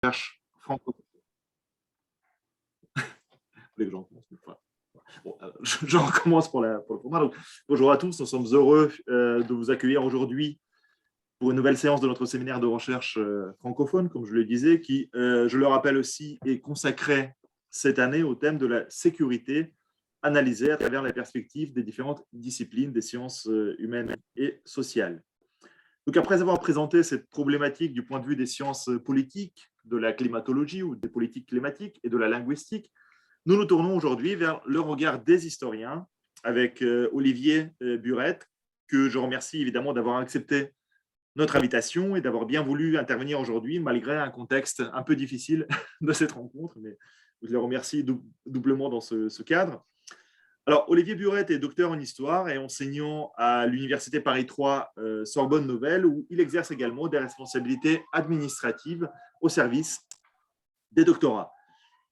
recherche franco. Vous voulez que j'en commence une fois. Bon, je recommence pour le format. Donc, bonjour à tous, nous sommes heureux de vous accueillir aujourd'hui pour une nouvelle séance de notre séminaire de recherche francophone, comme je le disais, qui, je le rappelle aussi, est consacré cette année au thème de la sécurité, analysée à travers la perspective des différentes disciplines des sciences humaines et sociales. Donc, après avoir présenté cette problématique du point de vue des sciences politiques, de la climatologie ou des politiques climatiques et de la linguistique, nous nous tournons aujourd'hui vers le regard des historiens avec Olivier Burette, que je remercie évidemment d'avoir accepté notre invitation et d'avoir bien voulu intervenir aujourd'hui, malgré un contexte un peu difficile de cette rencontre, mais je le remercie doublement dans ce cadre. Alors, Olivier Burette est docteur en histoire et enseignant à l'Université Paris 3 Sorbonne Nouvelle, où il exerce également des responsabilités administratives au service des doctorats.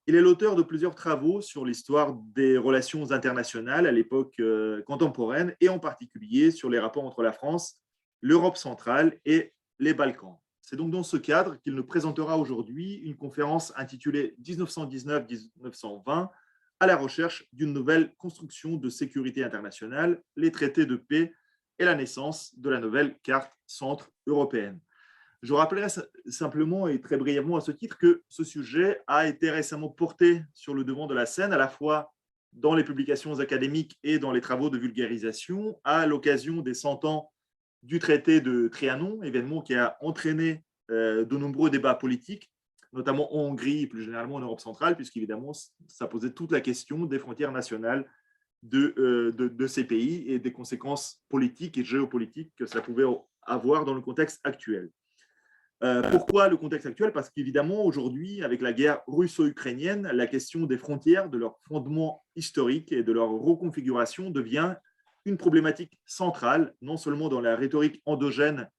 Il est l'auteur de plusieurs travaux sur l'histoire des relations internationales à l'époque contemporaine et en particulier sur les rapports entre la France, l'Europe centrale et les Balkans. C'est donc dans ce cadre qu'il nous présentera aujourd'hui une conférence intitulée 1919-1920 à la recherche d'une nouvelle construction de sécurité internationale, les traités de paix et la naissance de la nouvelle carte centre-européenne. Je rappellerai simplement et très brièvement à ce titre que ce sujet a été récemment porté sur le devant de la scène, à la fois dans les publications académiques et dans les travaux de vulgarisation, à l'occasion des 100 ans du traité de Trianon, événement qui a entraîné de nombreux débats politiques, notamment en Hongrie et plus généralement en Europe centrale, puisqu'évidemment, ça posait toute la question des frontières nationales de ces pays et des conséquences politiques et géopolitiques que ça pouvait avoir dans le contexte actuel. Pourquoi le contexte actuel? Parce qu'évidemment, aujourd'hui, avec la guerre russo-ukrainienne, la question des frontières, de leur fondement historique et de leur reconfiguration devient une problématique centrale, non seulement dans la rhétorique endogène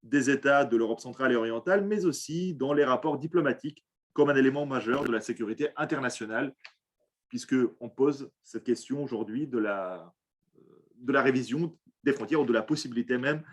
des États de l'Europe centrale et orientale, mais aussi dans les rapports diplomatiques comme un élément majeur de la sécurité internationale, puisqu'on pose cette question aujourd'hui de la révision des frontières ou de la possibilité même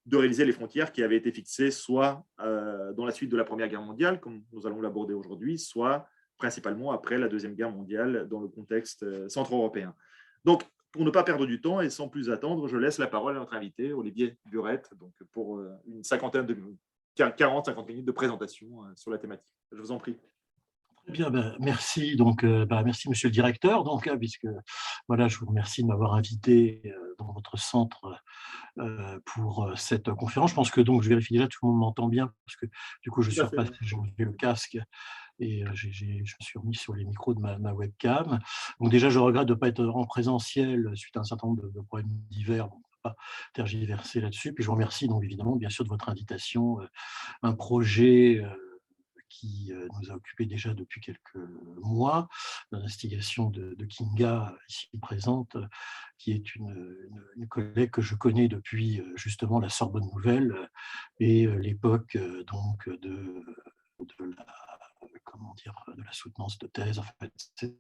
de réaliser les frontières qui avaient été fixées soit dans la suite de la Première Guerre mondiale, comme nous allons l'aborder aujourd'hui, soit principalement après la Deuxième Guerre mondiale dans le contexte centre-européen. Donc, pour ne pas perdre du temps et sans plus attendre, je laisse la parole à notre invité, Olivier Burette, donc pour une 40-50 minutes de présentation sur la thématique. Je vous en prie. Bien, merci. Donc, merci, monsieur le directeur. Donc, puisque voilà, je vous remercie de m'avoir invité dans votre centre pour cette conférence. Je pense que donc je vérifie déjà tout le monde m'entend bien, parce que du coup je Tout suis à fait. repassé, j'ai enlevé le casque et je me suis remis sur les micros de ma webcam. Donc déjà, je regrette de ne pas être en présentiel suite à un certain nombre de problèmes divers. On ne peut pas tergiverser là-dessus. Puis je vous remercie donc évidemment, bien sûr, de votre invitation. Un projet qui nous a occupés déjà depuis quelques mois, l'investigation de Kinga, ici présente, qui est une collègue que je connais depuis justement la Sorbonne Nouvelle et l'époque donc de la, comment dire, de la soutenance de thèse, en fait, etc.,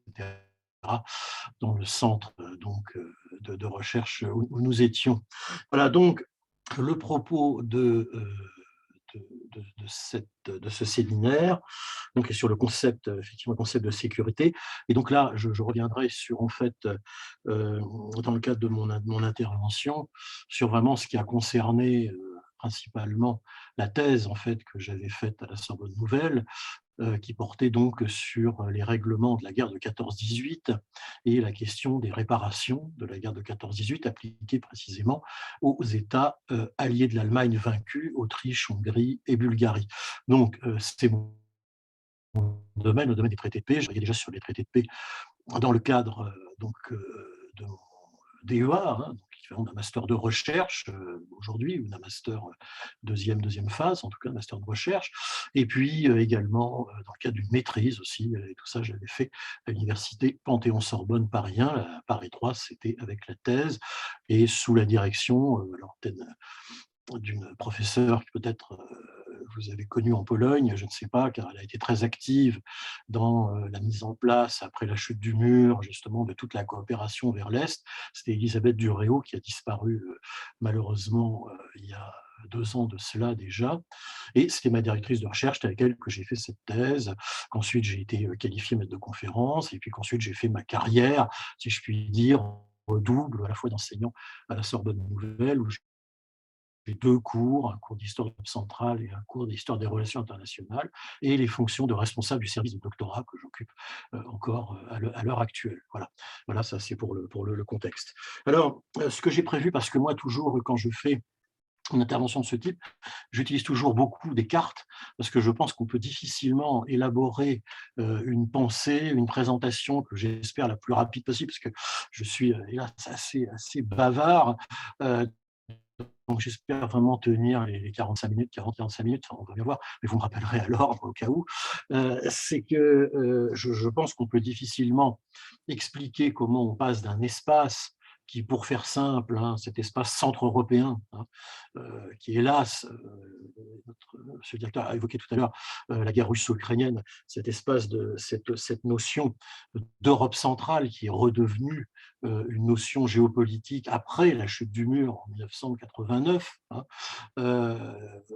dans le centre donc de recherche où nous étions. Voilà, donc le propos de ce séminaire, donc sur le concept, effectivement, le concept de sécurité. Et donc là, je reviendrai sur, en fait, dans le cadre de mon intervention, sur vraiment ce qui a concerné principalement la thèse, en fait, que j'avais faite à la Sorbonne Nouvelle, qui portait donc sur les règlements de la guerre de 14-18 et la question des réparations de la guerre de 14-18 appliquées précisément aux États alliés de l'Allemagne vaincue, Autriche, Hongrie et Bulgarie. Donc, c'est mon domaine, le domaine des traités de paix. Je travaillais déjà sur les traités de paix dans le cadre de mon DEA, hein, l'équivalent d'un master de recherche aujourd'hui, ou d'un master deuxième phase, en tout cas un master de recherche, et puis également dans le cadre d'une maîtrise aussi, et tout ça je l'avais fait à l'université Panthéon-Sorbonne Paris 1, Paris 3, c'était avec la thèse, et sous la direction, d'une professeure qui peut-être vous avez connue en Pologne, je ne sais pas, car elle a été très active dans la mise en place, après la chute du mur, justement, de toute la coopération vers l'Est. C'était Elisabeth Duréo qui a disparu malheureusement il y a 2 ans de cela déjà. Et c'était ma directrice de recherche, c'était avec elle que j'ai fait cette thèse, qu'ensuite j'ai été qualifié maître de conférence, et puis qu'ensuite j'ai fait ma carrière, si je puis dire, en double, à la fois d'enseignant à la Sorbonne Nouvelle, où j'ai 2 cours, un cours d'histoire de l'Europe centrale et un cours d'histoire des relations internationales, et les fonctions de responsable du service de doctorat que j'occupe encore à l'heure actuelle. Voilà, voilà, ça c'est pour le contexte. Alors, ce que j'ai prévu, parce que moi toujours quand je fais une intervention de ce type, j'utilise toujours beaucoup des cartes, parce que je pense qu'on peut difficilement élaborer une pensée, une présentation que j'espère la plus rapide possible, parce que je suis, hélas, assez bavard. euh, donc j'espère vraiment tenir les 45 minutes, 40-45 minutes, enfin, on va bien voir, mais vous me rappellerez à l'ordre au cas où. C'est que je pense qu'on peut difficilement expliquer comment on passe d'un espace qui, pour faire simple, hein, cet espace centre-européen, hein, qui hélas, ce directeur a évoqué tout à l'heure, la guerre russo-ukrainienne, cet espace cette notion d'Europe centrale qui est redevenue une notion géopolitique après la chute du mur en 1989. Hein.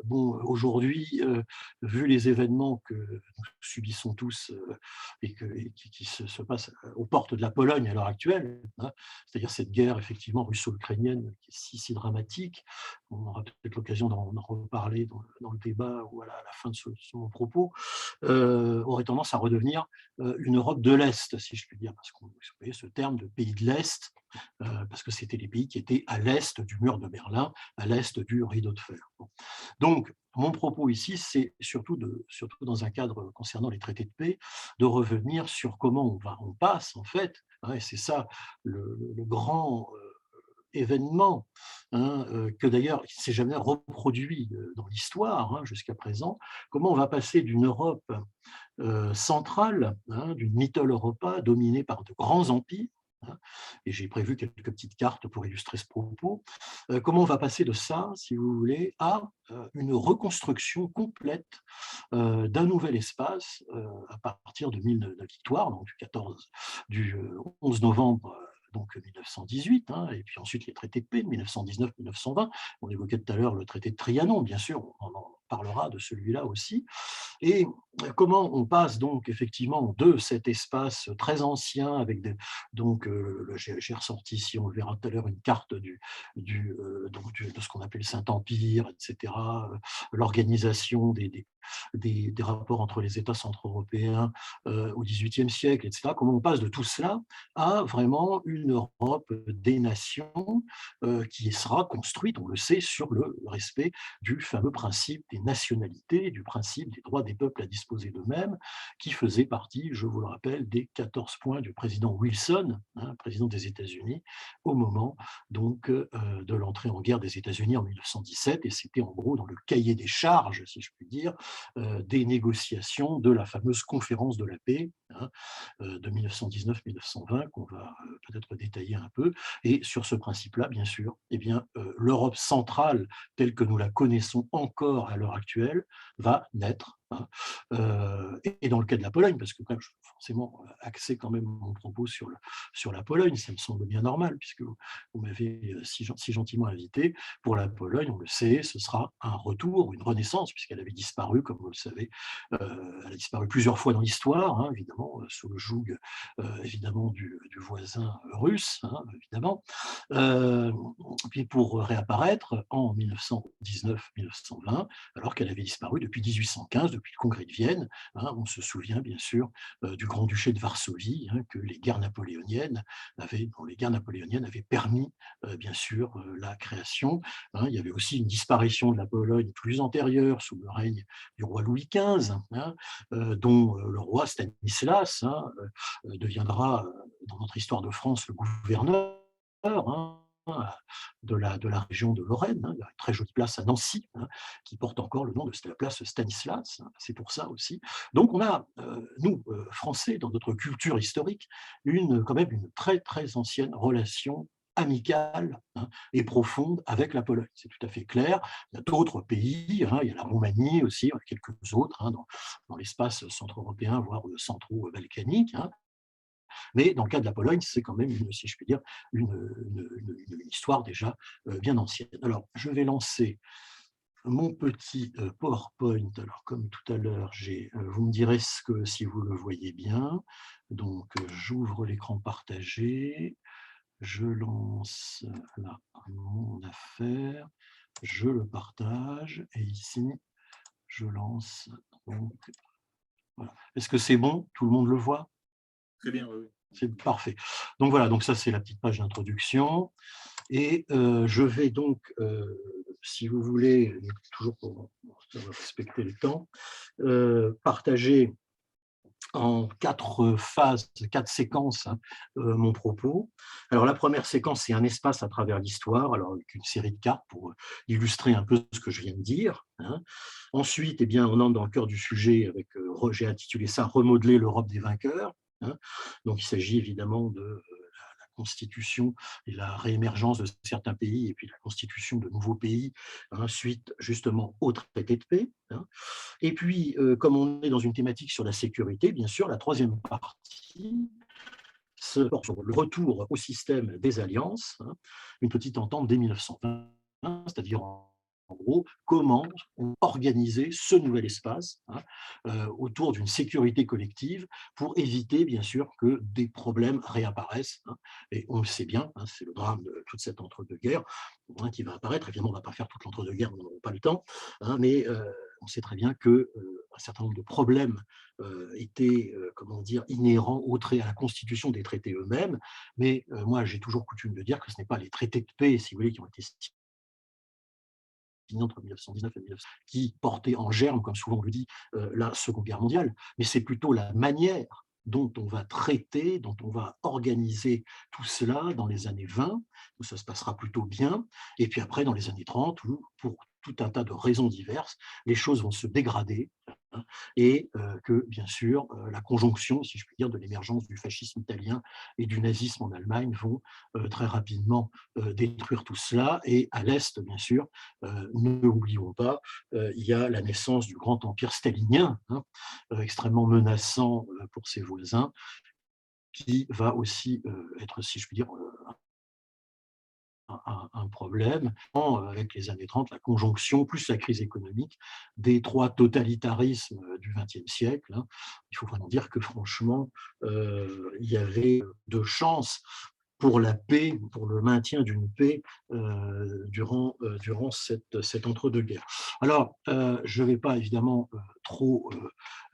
Bon, aujourd'hui, vu les événements que nous subissons tous et qui se passent aux portes de la Pologne à l'heure actuelle, hein, c'est-à-dire cette guerre effectivement russo-ukrainienne qui est si dramatique, on aura peut-être l'occasion d'en reparler dans le débat ou à la fin de mon propos, aurait tendance à redevenir une Europe de l'Est, si je puis dire, parce qu'on voyez ce terme de pays de l'Est, parce que c'était les pays qui étaient à l'Est du mur de Berlin, à l'Est du rideau de fer. Bon. Donc, mon propos ici, c'est surtout dans un cadre concernant les traités de paix, de revenir sur comment on passe, en fait, hein, et c'est ça le grand événement, hein, que d'ailleurs il ne s'est jamais reproduit dans l'histoire hein, jusqu'à présent, comment on va passer d'une Europe centrale, hein, d'une Little Europa dominée par de grands empires, hein, et j'ai prévu quelques petites cartes pour illustrer ce propos, comment on va passer de ça, si vous voulez, à une reconstruction complète d'un nouvel espace à partir de la victoire, donc du 11 novembre donc 1918, hein, et puis ensuite les traités de paix de 1919-1920. On évoquait tout à l'heure le traité de Trianon, bien sûr, on en parlera de celui-là aussi. Et comment on passe donc effectivement de cet espace très ancien avec j'ai ressorti ici, on le verra tout à l'heure, une carte de ce qu'on appelle le Saint-Empire, etc., l'organisation des rapports entre les États centre-européens au XVIIIe siècle, etc. Comment on passe de tout cela à vraiment une Europe des nations qui sera construite, on le sait, sur le respect du fameux principe des nationalités, du principe des droits des peuples à disposer d'eux-mêmes, qui faisait partie, je vous le rappelle, des 14 points du président Wilson, hein, président des États-Unis, au moment donc de l'entrée en guerre des États-Unis en 1917, et c'était en gros dans le cahier des charges, si je puis dire, des négociations de la fameuse conférence de la paix, hein, de 1919-1920, qu'on va peut-être détailler un peu. Et sur ce principe-là, bien sûr, eh bien, l'Europe centrale, telle que nous la connaissons encore à l'heure actuelle, va naître. Hein. Et dans le cas de la Pologne, parce que quand même, je vais forcément axer quand même mon propos sur la Pologne, ça me semble bien normal, puisque vous m'avez si gentiment invité. Pour la Pologne, on le sait, ce sera un retour, une renaissance, puisqu'elle avait disparu, comme vous le savez, elle a disparu plusieurs fois dans l'histoire, hein, évidemment, sous le joug évidemment du voisin russe, hein, évidemment, puis pour réapparaître en 1919-1920, alors qu'elle avait disparu depuis 1815, depuis le Congrès de Vienne. Hein, on se souvient bien sûr du Grand-Duché de Varsovie, hein, dont les guerres napoléoniennes avaient permis, bien sûr, la création. Hein. Il y avait aussi une disparition de la Pologne plus antérieure, sous le règne du roi Louis XV, hein, dont le roi Stanislas deviendra, dans notre histoire de France, le gouverneur, hein, de la région de Lorraine. Hein. Il y a une très jolie place à Nancy, hein, qui porte encore le nom de la place Stanislas. Hein. C'est pour ça aussi. Donc on a, nous, Français, dans notre culture historique, quand même une très, très ancienne relation amicale, hein, et profonde avec la Pologne. C'est tout à fait clair. Il y a d'autres pays, hein, il y a la Roumanie aussi, il y a quelques autres, hein, dans l'espace centre-européen, voire centro-balkanique. Hein. Mais dans le cas de la Pologne, c'est quand même, si je puis dire, une histoire déjà bien ancienne. Alors, je vais lancer mon petit PowerPoint, alors comme tout à l'heure, vous me direz si vous le voyez bien. Donc, j'ouvre l'écran partagé, je lance là mon affaire, je le partage et ici, je lance. Donc, voilà. Est-ce que c'est bon? Tout le monde le voit? Très bien, oui. C'est parfait. Donc voilà, donc ça c'est la petite page d'introduction. Et je vais donc, si vous voulez, toujours pour respecter le temps, partager en 4 phases, 4 séquences, hein, mon propos. Alors la première séquence, c'est un espace à travers l'histoire, alors avec une série de cartes pour illustrer un peu ce que je viens de dire, hein. Ensuite, eh bien, on entre dans le cœur du sujet avec, j'ai intitulé ça «Remodeler l'Europe des vainqueurs», hein. Donc il s'agit évidemment de la constitution et la réémergence de certains pays et puis la constitution de nouveaux pays, hein, suite justement au traité de paix, hein. Et puis, comme on est dans une thématique sur la sécurité, bien sûr, la troisième partie se porte sur le retour au système des alliances, hein, une petite entente dès 1920, c'est-à-dire en gros, comment organiser ce nouvel espace, hein, autour d'une sécurité collective pour éviter, bien sûr, que des problèmes réapparaissent, hein. Et on le sait bien, hein, c'est le drame de toute cette entre-deux-guerres, hein, qui va apparaître. Évidemment, on ne va pas faire toute l'entre-deux-guerres, nous n'aurons pas le temps, hein, mais on sait très bien qu'un certain nombre de problèmes étaient, comment dire, inhérents au à la constitution des traités eux-mêmes. Mais moi, j'ai toujours coutume de dire que ce n'est pas les traités de paix, si vous voulez, qui ont été signés entre 1919 et 1900, qui portaient en germe, comme souvent on le dit, la Seconde Guerre mondiale, mais c'est plutôt la manière dont on va traiter, dont on va organiser tout cela dans les années 20, où ça se passera plutôt bien, et puis après dans les années 30, où pour tout un tas de raisons diverses, les choses vont se dégrader, hein, et que, bien sûr, la conjonction, si je puis dire, de l'émergence du fascisme italien et du nazisme en Allemagne vont très rapidement détruire tout cela. Et à l'Est, bien sûr, ne oublions pas, il y a la naissance du grand empire stalinien, hein, extrêmement menaçant pour ses voisins, qui va aussi être, si je puis dire, un problème. Avec les années 30, la conjonction, plus la crise économique, des 3 totalitarismes du XXe siècle, hein. Il faut vraiment dire que franchement, il y avait de chances pour la paix, pour le maintien d'une paix durant cette entre-deux-guerres. Alors, je ne vais pas évidemment trop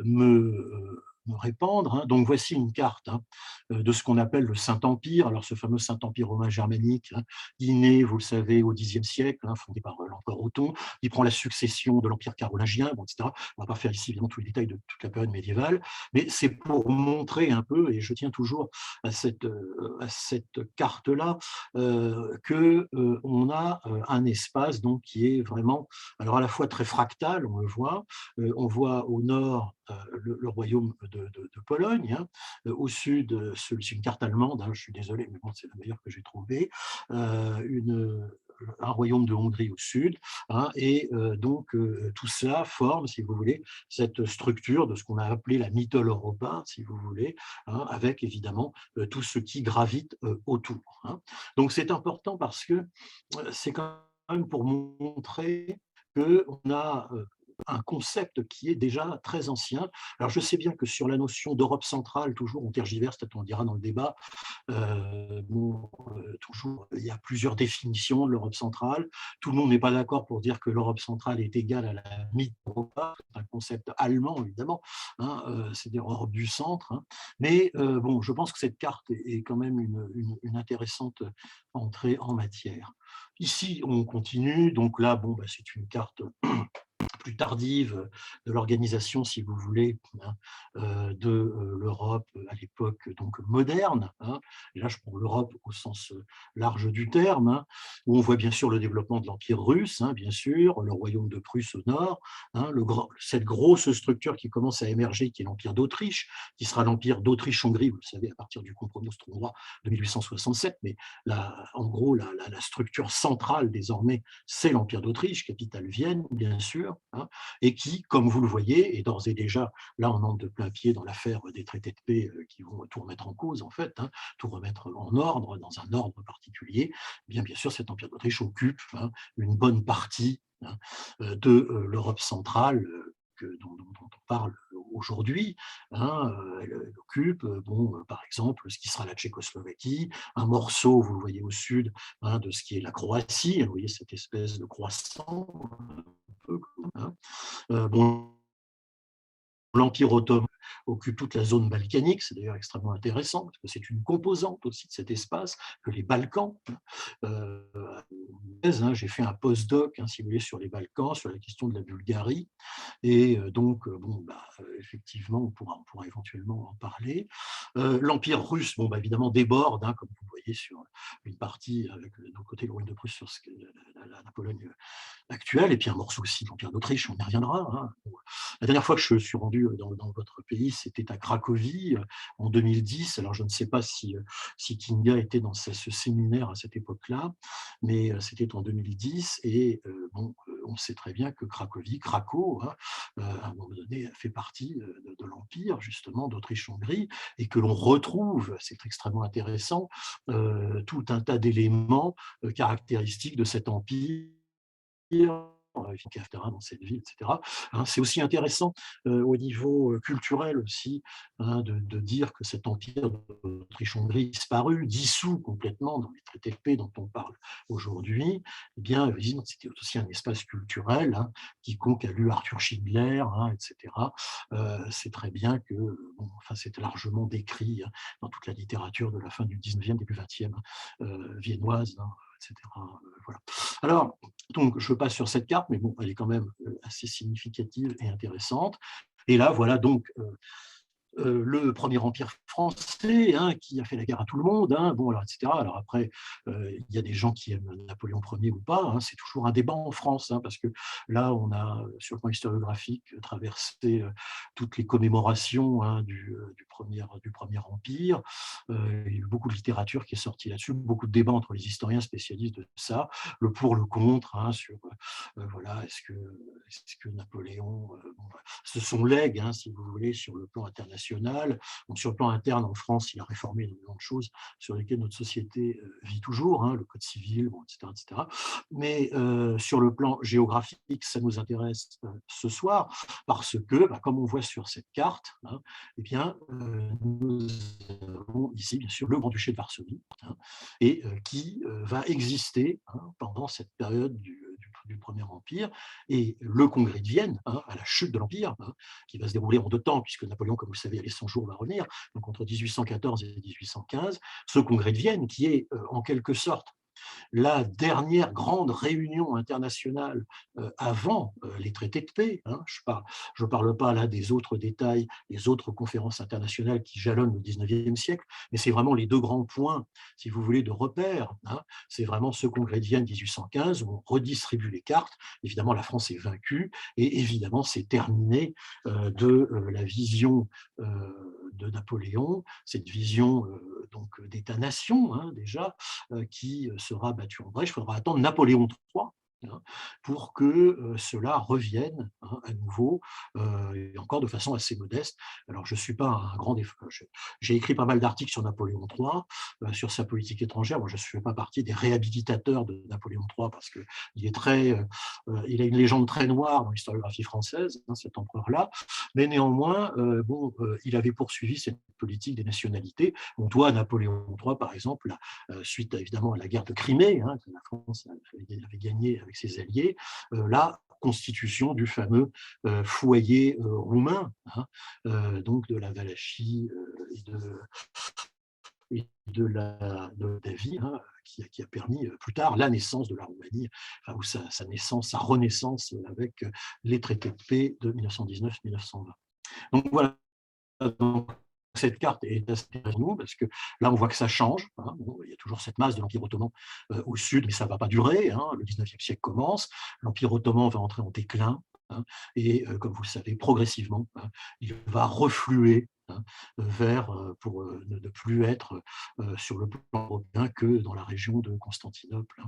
me répandre, hein. Donc, voici une carte, hein, de ce qu'on appelle le Saint-Empire. Alors, ce fameux Saint-Empire romain germanique, hein, né, vous le savez, au Xe siècle, hein, fondé par l'empereur Othon. Il prend la succession de l'Empire carolingien, bon, etc. On ne va pas faire ici, évidemment, tous les détails de toute la période médiévale, mais c'est pour montrer un peu, et je tiens toujours à cette carte-là, qu'on a un espace donc, qui est vraiment, alors à la fois très fractal, on voit au nord le royaume de Pologne, hein, au sud, c'est une carte allemande, hein, je suis désolé, mais bon, c'est la meilleure que j'ai trouvée, un royaume de Hongrie au sud, hein, et donc tout ça forme, si vous voulez, cette structure de ce qu'on a appelé la Mitteleuropa, si vous voulez, hein, avec évidemment tout ce qui gravite autour, hein. Donc c'est important parce que c'est quand même pour montrer qu'on a un concept qui est déjà très ancien. Alors je sais bien que sur la notion d'Europe centrale, toujours on tergiverse, peut-être on le dira dans le débat, toujours, il y a plusieurs définitions de l'Europe centrale. Tout le monde n'est pas d'accord pour dire que l'Europe centrale est égale à la Mitteleuropa, c'est un concept allemand évidemment, hein, c'est-à-dire Europe du centre, hein. Mais bon, je pense que cette carte est quand même une intéressante entrée en matière. Ici, on continue, donc là, bon, bah, c'est une carte plus tardive de l'organisation, si vous voulez, hein, de l'Europe à l'époque donc moderne, hein. Et là, je prends l'Europe au sens large du terme, hein, où on voit bien sûr le développement de l'Empire russe, hein, bien sûr, le royaume de Prusse au nord, hein, cette grosse structure qui commence à émerger, qui est l'Empire d'Autriche, qui sera l'Empire d'Autriche-Hongrie, vous le savez, à partir du compromis austro-hongrois de 1867, mais en gros, la structure centrale désormais, c'est l'Empire d'Autriche, capitale Vienne, bien sûr, hein. hein, et qui, comme vous le voyez, et d'ores et déjà, là on entre de plein pied dans l'affaire des traités de paix qui vont tout remettre en cause en fait, hein, tout remettre en ordre, dans un ordre particulier, bien sûr cet empire d'Autriche occupe, hein, une bonne partie, hein, de l'Europe centrale, dont on parle aujourd'hui, hein, elle occupe, par exemple, ce qui sera la Tchécoslovaquie, un morceau, vous le voyez au sud, hein, de ce qui est la Croatie, vous voyez cette espèce de croissant, un peu, hein. Bon, l'Empire ottoman occupe toute la zone balkanique, c'est d'ailleurs extrêmement intéressant, parce que c'est une composante aussi de cet espace que les Balkans. J'ai fait un postdoc, si vous voulez, sur les Balkans, sur la question de la Bulgarie, et donc, effectivement, on pourra éventuellement en parler. L'Empire russe, évidemment, déborde, comme vous le voyez sur une partie, avec de l'autre côté le royaume de Prusse, sur la Pologne actuelle, et puis un morceau aussi de l'Empire d'Autriche, on y reviendra, hein. La dernière fois que je suis rendu dans votre pays, c'était à Cracovie, en 2010. Alors, je ne sais pas si Kinga était dans ce séminaire à cette époque-là, mais c'était en 2010, et on sait très bien que Cracovie, Cracow, hein, à un moment donné, fait partie de l'Empire, justement, d'Autriche-Hongrie, et que l'on retrouve, c'est extrêmement intéressant, tout un tas d'éléments caractéristiques de cet empire, dans cette ville, etc. Hein, c'est aussi intéressant au niveau culturel aussi, hein, de dire que cet empire d'Autriche-Hongrie disparu, dissous complètement dans les traités de paix dont on parle aujourd'hui, eh bien, c'était aussi un espace culturel, hein, quiconque a lu Arthur Schindler, hein, etc. C'est très bien que, c'était largement décrit, hein, dans toute la littérature de la fin du 19e, début 20e, viennoise, hein, etc. Voilà. Alors, donc, je passe sur cette carte, mais elle est quand même assez significative et intéressante. Et là, voilà donc le premier empire français, hein, qui a fait la guerre à tout le monde, hein, alors, etc. Alors après, il y a des gens qui aiment Napoléon Ier ou pas, hein, c'est toujours un débat en France, hein, parce que là, on a, sur le plan historiographique, traversé toutes les commémorations, hein, du premier empire. Il y a eu beaucoup de littérature qui est sortie là-dessus, beaucoup de débats entre les historiens spécialistes de ça, le pour, le contre, hein, sur voilà, est-ce que Napoléon se sont legs, hein, si vous voulez, sur le plan international. Donc, sur le plan interne, en France, il a réformé énormément de choses sur lesquelles notre société vit toujours, hein, le code civil, etc., etc. Mais sur le plan géographique, ça nous intéresse ce soir, parce que, comme on voit sur cette carte, hein, eh bien, nous avons ici, bien sûr, le Grand-Duché de Varsovie, hein, et qui va exister, hein, pendant cette période du Premier Empire, et le Congrès de Vienne, hein, à la chute de l'Empire, hein, qui va se dérouler en 2 temps, puisque Napoléon, comme vous le savez, a les 100 jours, va revenir, donc entre 1814 et 1815, ce Congrès de Vienne, qui est en quelque sorte la dernière grande réunion internationale avant les traités de paix, hein. Je ne parle pas là des autres détails, des autres conférences internationales qui jalonnent le 19e siècle, mais c'est vraiment les 2 grands points, si vous voulez, de repère, hein. C'est vraiment ce congrès de Vienne 1815 où on redistribue les cartes. Évidemment, la France est vaincue, et évidemment, c'est terminé de la vision de Napoléon, cette vision donc d'État-nation, hein, déjà, qui sera battu en brèche. Il faudra attendre Napoléon III, hein, pour que cela revienne, hein, à nouveau, et encore de façon assez modeste. Alors, je ne suis pas un grand j'ai écrit pas mal d'articles sur Napoléon III, sur sa politique étrangère. Moi, je ne fais pas partie des réhabilitateurs de Napoléon III, parce qu'il est il a une légende très noire dans l'historiographie française, hein, cet empereur-là, mais néanmoins, il avait poursuivi cette politique des nationalités. On doit à Napoléon III, par exemple, suite évidemment à la guerre de Crimée, hein, que la France avait gagnée avec ses alliés, la constitution du fameux foyer roumain, hein, donc de la Valachie et de la Moldavie, hein, qui a permis plus tard la naissance de la Roumanie, ou sa naissance, sa renaissance avec les traités de paix de 1919-1920. Donc voilà. Donc, cette carte est assez intéressante pour nous, parce que là, on voit que ça change, hein. Il y a toujours cette masse de l'Empire ottoman au sud, mais ça ne va pas durer, hein. Le 19e siècle commence, l'Empire ottoman va entrer en déclin, hein, et comme vous le savez, progressivement, hein, il va refluer, hein, pour ne plus être sur le plan européen que dans la région de Constantinople.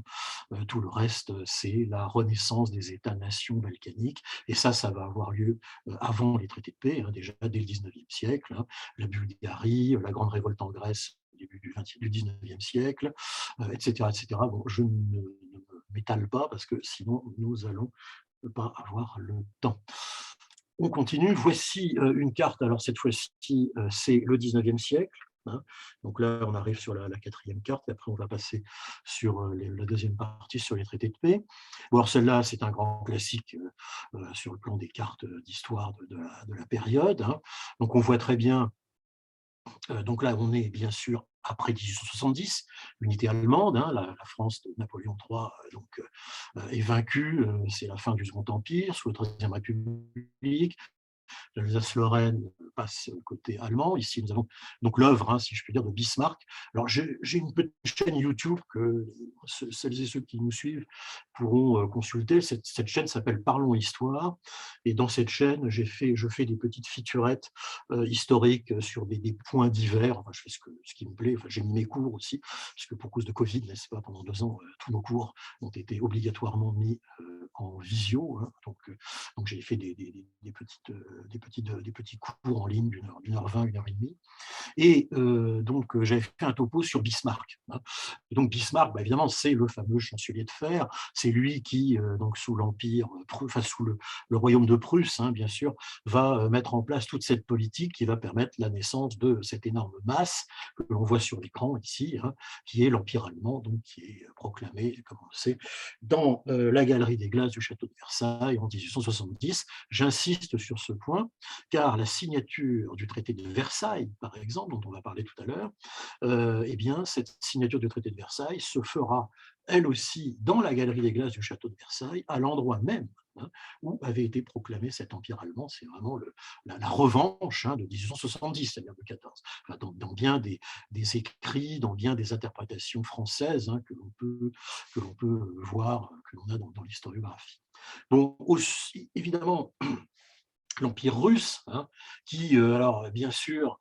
Tout le reste, c'est la renaissance des États-nations balkaniques, et ça va avoir lieu avant les traités de paix, déjà dès le 19e siècle, la Bulgarie, la grande révolte en Grèce au début du 19e siècle, etc., etc. Bon, je ne m'étale pas parce que sinon nous allons pas avoir le temps. On continue. Voici une carte. Alors cette fois-ci, c'est le 19e siècle. Donc là, on arrive sur la quatrième carte, et après on va passer sur la deuxième partie sur les traités de paix. Bon, alors celle-là, c'est un grand classique sur le plan des cartes d'histoire de la période. Donc on voit très bien, donc là on est bien sûr après 1870, l'unité allemande, la France de Napoléon III est vaincue, c'est la fin du Second Empire, sous la Troisième République. L'Alsace-Lorraine passe côté allemand. Ici, nous avons donc l'œuvre, si je puis dire, de Bismarck. Alors, j'ai une petite chaîne YouTube que celles et ceux qui nous suivent pourront consulter. Cette chaîne s'appelle Parlons Histoire. Et dans cette chaîne, je fais des petites featurettes historiques sur des points divers. Enfin, je fais ce qui me plaît. Enfin, j'ai mis mes cours aussi, puisque pour cause de Covid, n'est-ce pas, pendant 2 ans, tous nos cours ont été obligatoirement mis en visio. Donc j'ai fait des petits cours en ligne d'une heure 20, 1h30. Et donc, j'avais fait un topo sur Bismarck. Et donc, Bismarck, évidemment, c'est le fameux chancelier de fer. C'est lui qui, donc, sous l'Empire, enfin, sous le royaume de Prusse, bien sûr, va mettre en place toute cette politique qui va permettre la naissance de cette énorme masse que l'on voit sur l'écran ici, qui est l'Empire allemand, donc, qui est proclamé, comme on le sait, dans la Galerie des Glaces du château de Versailles en 1870. J'insiste sur ce point, car la signature du traité de Versailles, par exemple, dont on va parler tout à l'heure, eh bien, cette signature du traité de Versailles se fera, elle aussi, dans la Galerie des Glaces du château de Versailles, à l'endroit même où avait été proclamé cet empire allemand. C'est vraiment la revanche de 1870, c'est-à-dire de 14. Enfin, dans bien des écrits, dans bien des interprétations françaises que l'on peut voir, que l'on a dans l'historiographie. Bon, aussi, évidemment, l'Empire russe, qui, alors bien sûr,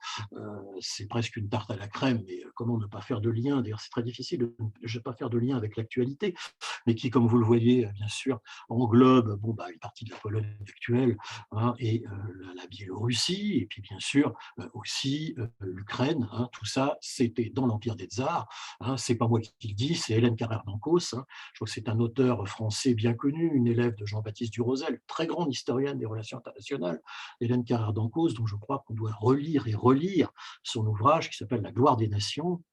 c'est presque une tarte à la crème, mais comment ne pas faire de lien, d'ailleurs c'est très difficile de ne pas faire de lien avec l'actualité, mais qui, comme vous le voyez, bien sûr, englobe une partie de la Pologne actuelle, et la Biélorussie, et puis bien sûr aussi l'Ukraine. Tout ça, c'était dans l'Empire des Tsars. C'est pas moi qui le dis, c'est Hélène Carrère d'Ancos. Je crois que c'est un auteur français bien connu, une élève de Jean-Baptiste Durosel, très grande historienne des relations internationales, Hélène Carrère d'Ancos, dont je crois qu'on doit relire et relire son ouvrage qui s'appelle La gloire des nations,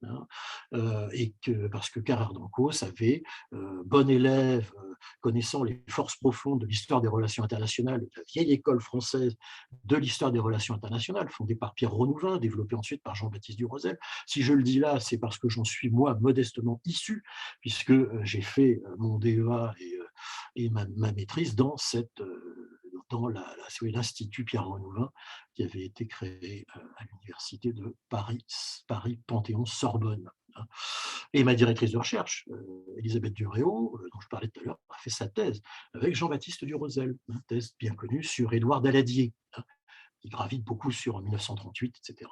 et parce que Carrère d'Ancos avait, bon élève, connaissant les forces profondes de l'histoire des relations internationales, de la vieille école française de l'histoire des relations internationales, fondée par Pierre Renouvin, développée ensuite par Jean-Baptiste Durosel. Si je le dis là, c'est parce que j'en suis moi modestement issu, puisque j'ai fait mon DEA et ma maîtrise dans l'Institut Pierre Renouvin, qui avait été créé à l'université de Paris Panthéon-Sorbonne. Et ma directrice de recherche, Elisabeth Duréau, dont je parlais tout à l'heure, a fait sa thèse avec Jean-Baptiste Durosel, thèse bien connue sur Édouard Daladier, qui gravite beaucoup sur 1938, etc.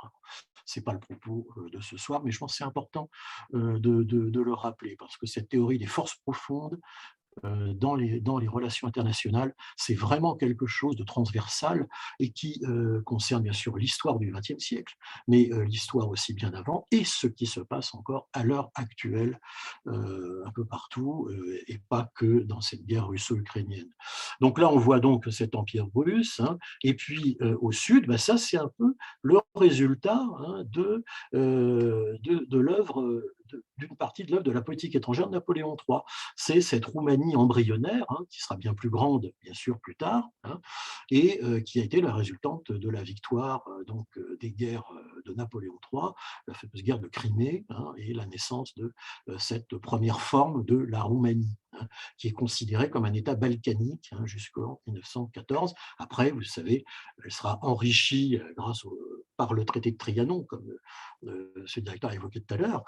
Ce n'est pas le propos de ce soir, mais je pense que c'est important de le rappeler, parce que cette théorie des forces profondes dans les relations internationales, c'est vraiment quelque chose de transversal et qui concerne bien sûr l'histoire du XXe siècle, mais l'histoire aussi bien avant et ce qui se passe encore à l'heure actuelle un peu partout et pas que dans cette guerre russo-ukrainienne. Donc là, on voit donc cet empire russe, et puis au sud, ça c'est un peu le résultat de l'œuvre, d'une partie de l'œuvre de la politique étrangère de Napoléon III. C'est cette Roumanie embryonnaire, qui sera bien plus grande, bien sûr, plus tard, et qui a été la résultante de la victoire des guerres de Napoléon III, la fameuse guerre de Crimée, et la naissance de cette première forme de la Roumanie, qui est considérée comme un État balkanique jusqu'en 1914. Après, vous savez, elle sera enrichie par le traité de Trianon, comme ce directeur a évoqué tout à l'heure,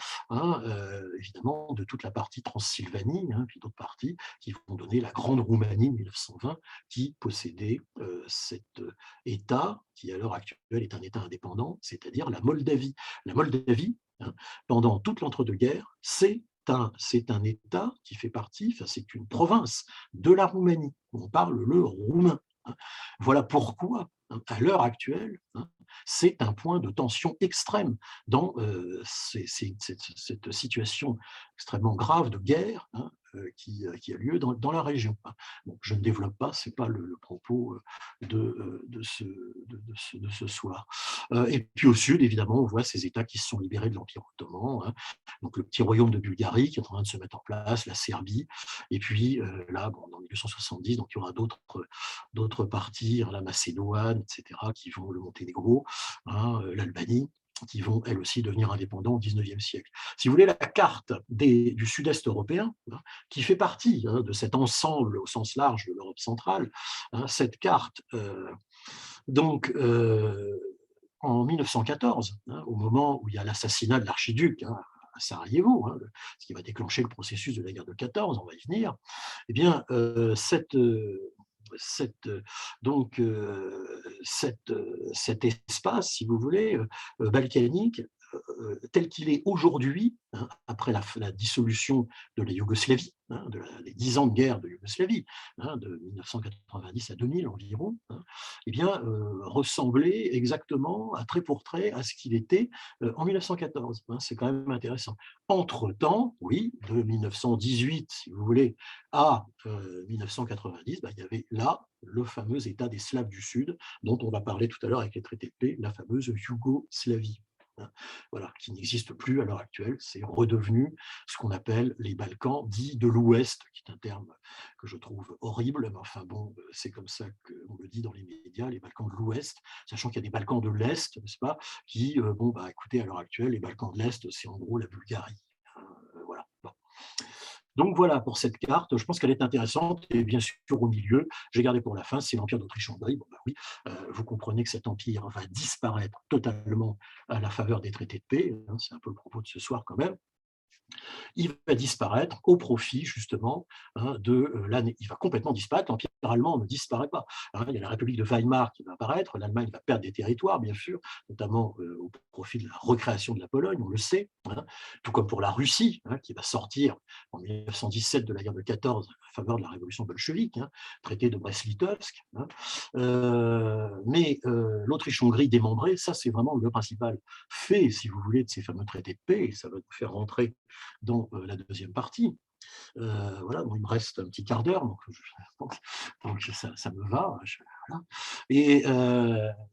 évidemment, de toute la partie Transylvanie, puis d'autres parties qui vont donner la Grande Roumanie de 1920, qui possédait cet État qui, à l'heure actuelle, est un État indépendant, c'est-à-dire la Moldavie. La Moldavie, pendant toute l'entre-deux-guerres, c'est un État qui fait partie, enfin, c'est une province de la Roumanie. On parle le roumain. Voilà pourquoi, à l'heure actuelle, c'est un point de tension extrême dans cette situation extrêmement grave de guerre qui a lieu dans la région. Donc, je ne développe pas, ce n'est pas le propos de ce soir. Et puis au sud, évidemment, on voit ces États qui se sont libérés de l'Empire ottoman, donc le petit royaume de Bulgarie qui est en train de se mettre en place, la Serbie, et puis là, bon, dans 1970, donc il y aura d'autres parties, la Macédoine, etc., qui vont le Monténégro, l'Albanie, qui vont elles aussi devenir indépendants au XIXe siècle. Si vous voulez, la carte du sud-est européen, qui fait partie de cet ensemble au sens large de l'Europe centrale, cette carte, donc, en 1914, au moment où il y a l'assassinat de l'archiduc à Sarajevo, ce qui va déclencher le processus de la guerre de 14, on va y venir, eh bien, cet espace, si vous voulez, balkanique, tel qu'il est aujourd'hui, après la dissolution de la Yougoslavie, les 10 ans de guerre de Yougoslavie, de 1990 à 2000 environ, eh bien, ressemblait exactement, à trait pour trait, à ce qu'il était en 1914. C'est quand même intéressant. Entre-temps, oui, de 1918, si vous voulez, à 1990, il y avait là le fameux État des Slaves du Sud, dont on va parler tout à l'heure avec les traités de paix, la fameuse Yougoslavie. Voilà, qui n'existe plus à l'heure actuelle, c'est redevenu ce qu'on appelle les Balkans dits de l'Ouest, qui est un terme que je trouve horrible, mais enfin bon, c'est comme ça qu'on le dit dans les médias, les Balkans de l'Ouest, sachant qu'il y a des Balkans de l'Est, n'est-ce pas, qui, écoutez, à l'heure actuelle, les Balkans de l'Est, c'est en gros la Bulgarie. Voilà. Bon. Donc voilà pour cette carte, je pense qu'elle est intéressante et bien sûr au milieu, j'ai gardé pour la fin, c'est l'Empire d'Autriche-Hongrie. Bon, oui, vous comprenez que cet empire va disparaître totalement à la faveur des traités de paix, c'est un peu le propos de ce soir quand même. Il va disparaître au profit justement il va complètement disparaître. L'Empire allemand ne disparaît pas. Il y a la République de Weimar qui va apparaître, l'Allemagne va perdre des territoires, bien sûr, notamment au profit de la recréation de la Pologne, on le sait, tout comme pour la Russie, qui va sortir en 1917 de la guerre de 14 à faveur de la révolution bolchevique, traité de Brest-Litovsk. Mais l'Autriche-Hongrie démembrée, ça c'est vraiment le principal fait, si vous voulez, de ces fameux traités de paix, et ça va nous faire rentrer dans la deuxième partie. Voilà, bon, il me reste un petit quart d'heure, donc ça me va. Voilà. Et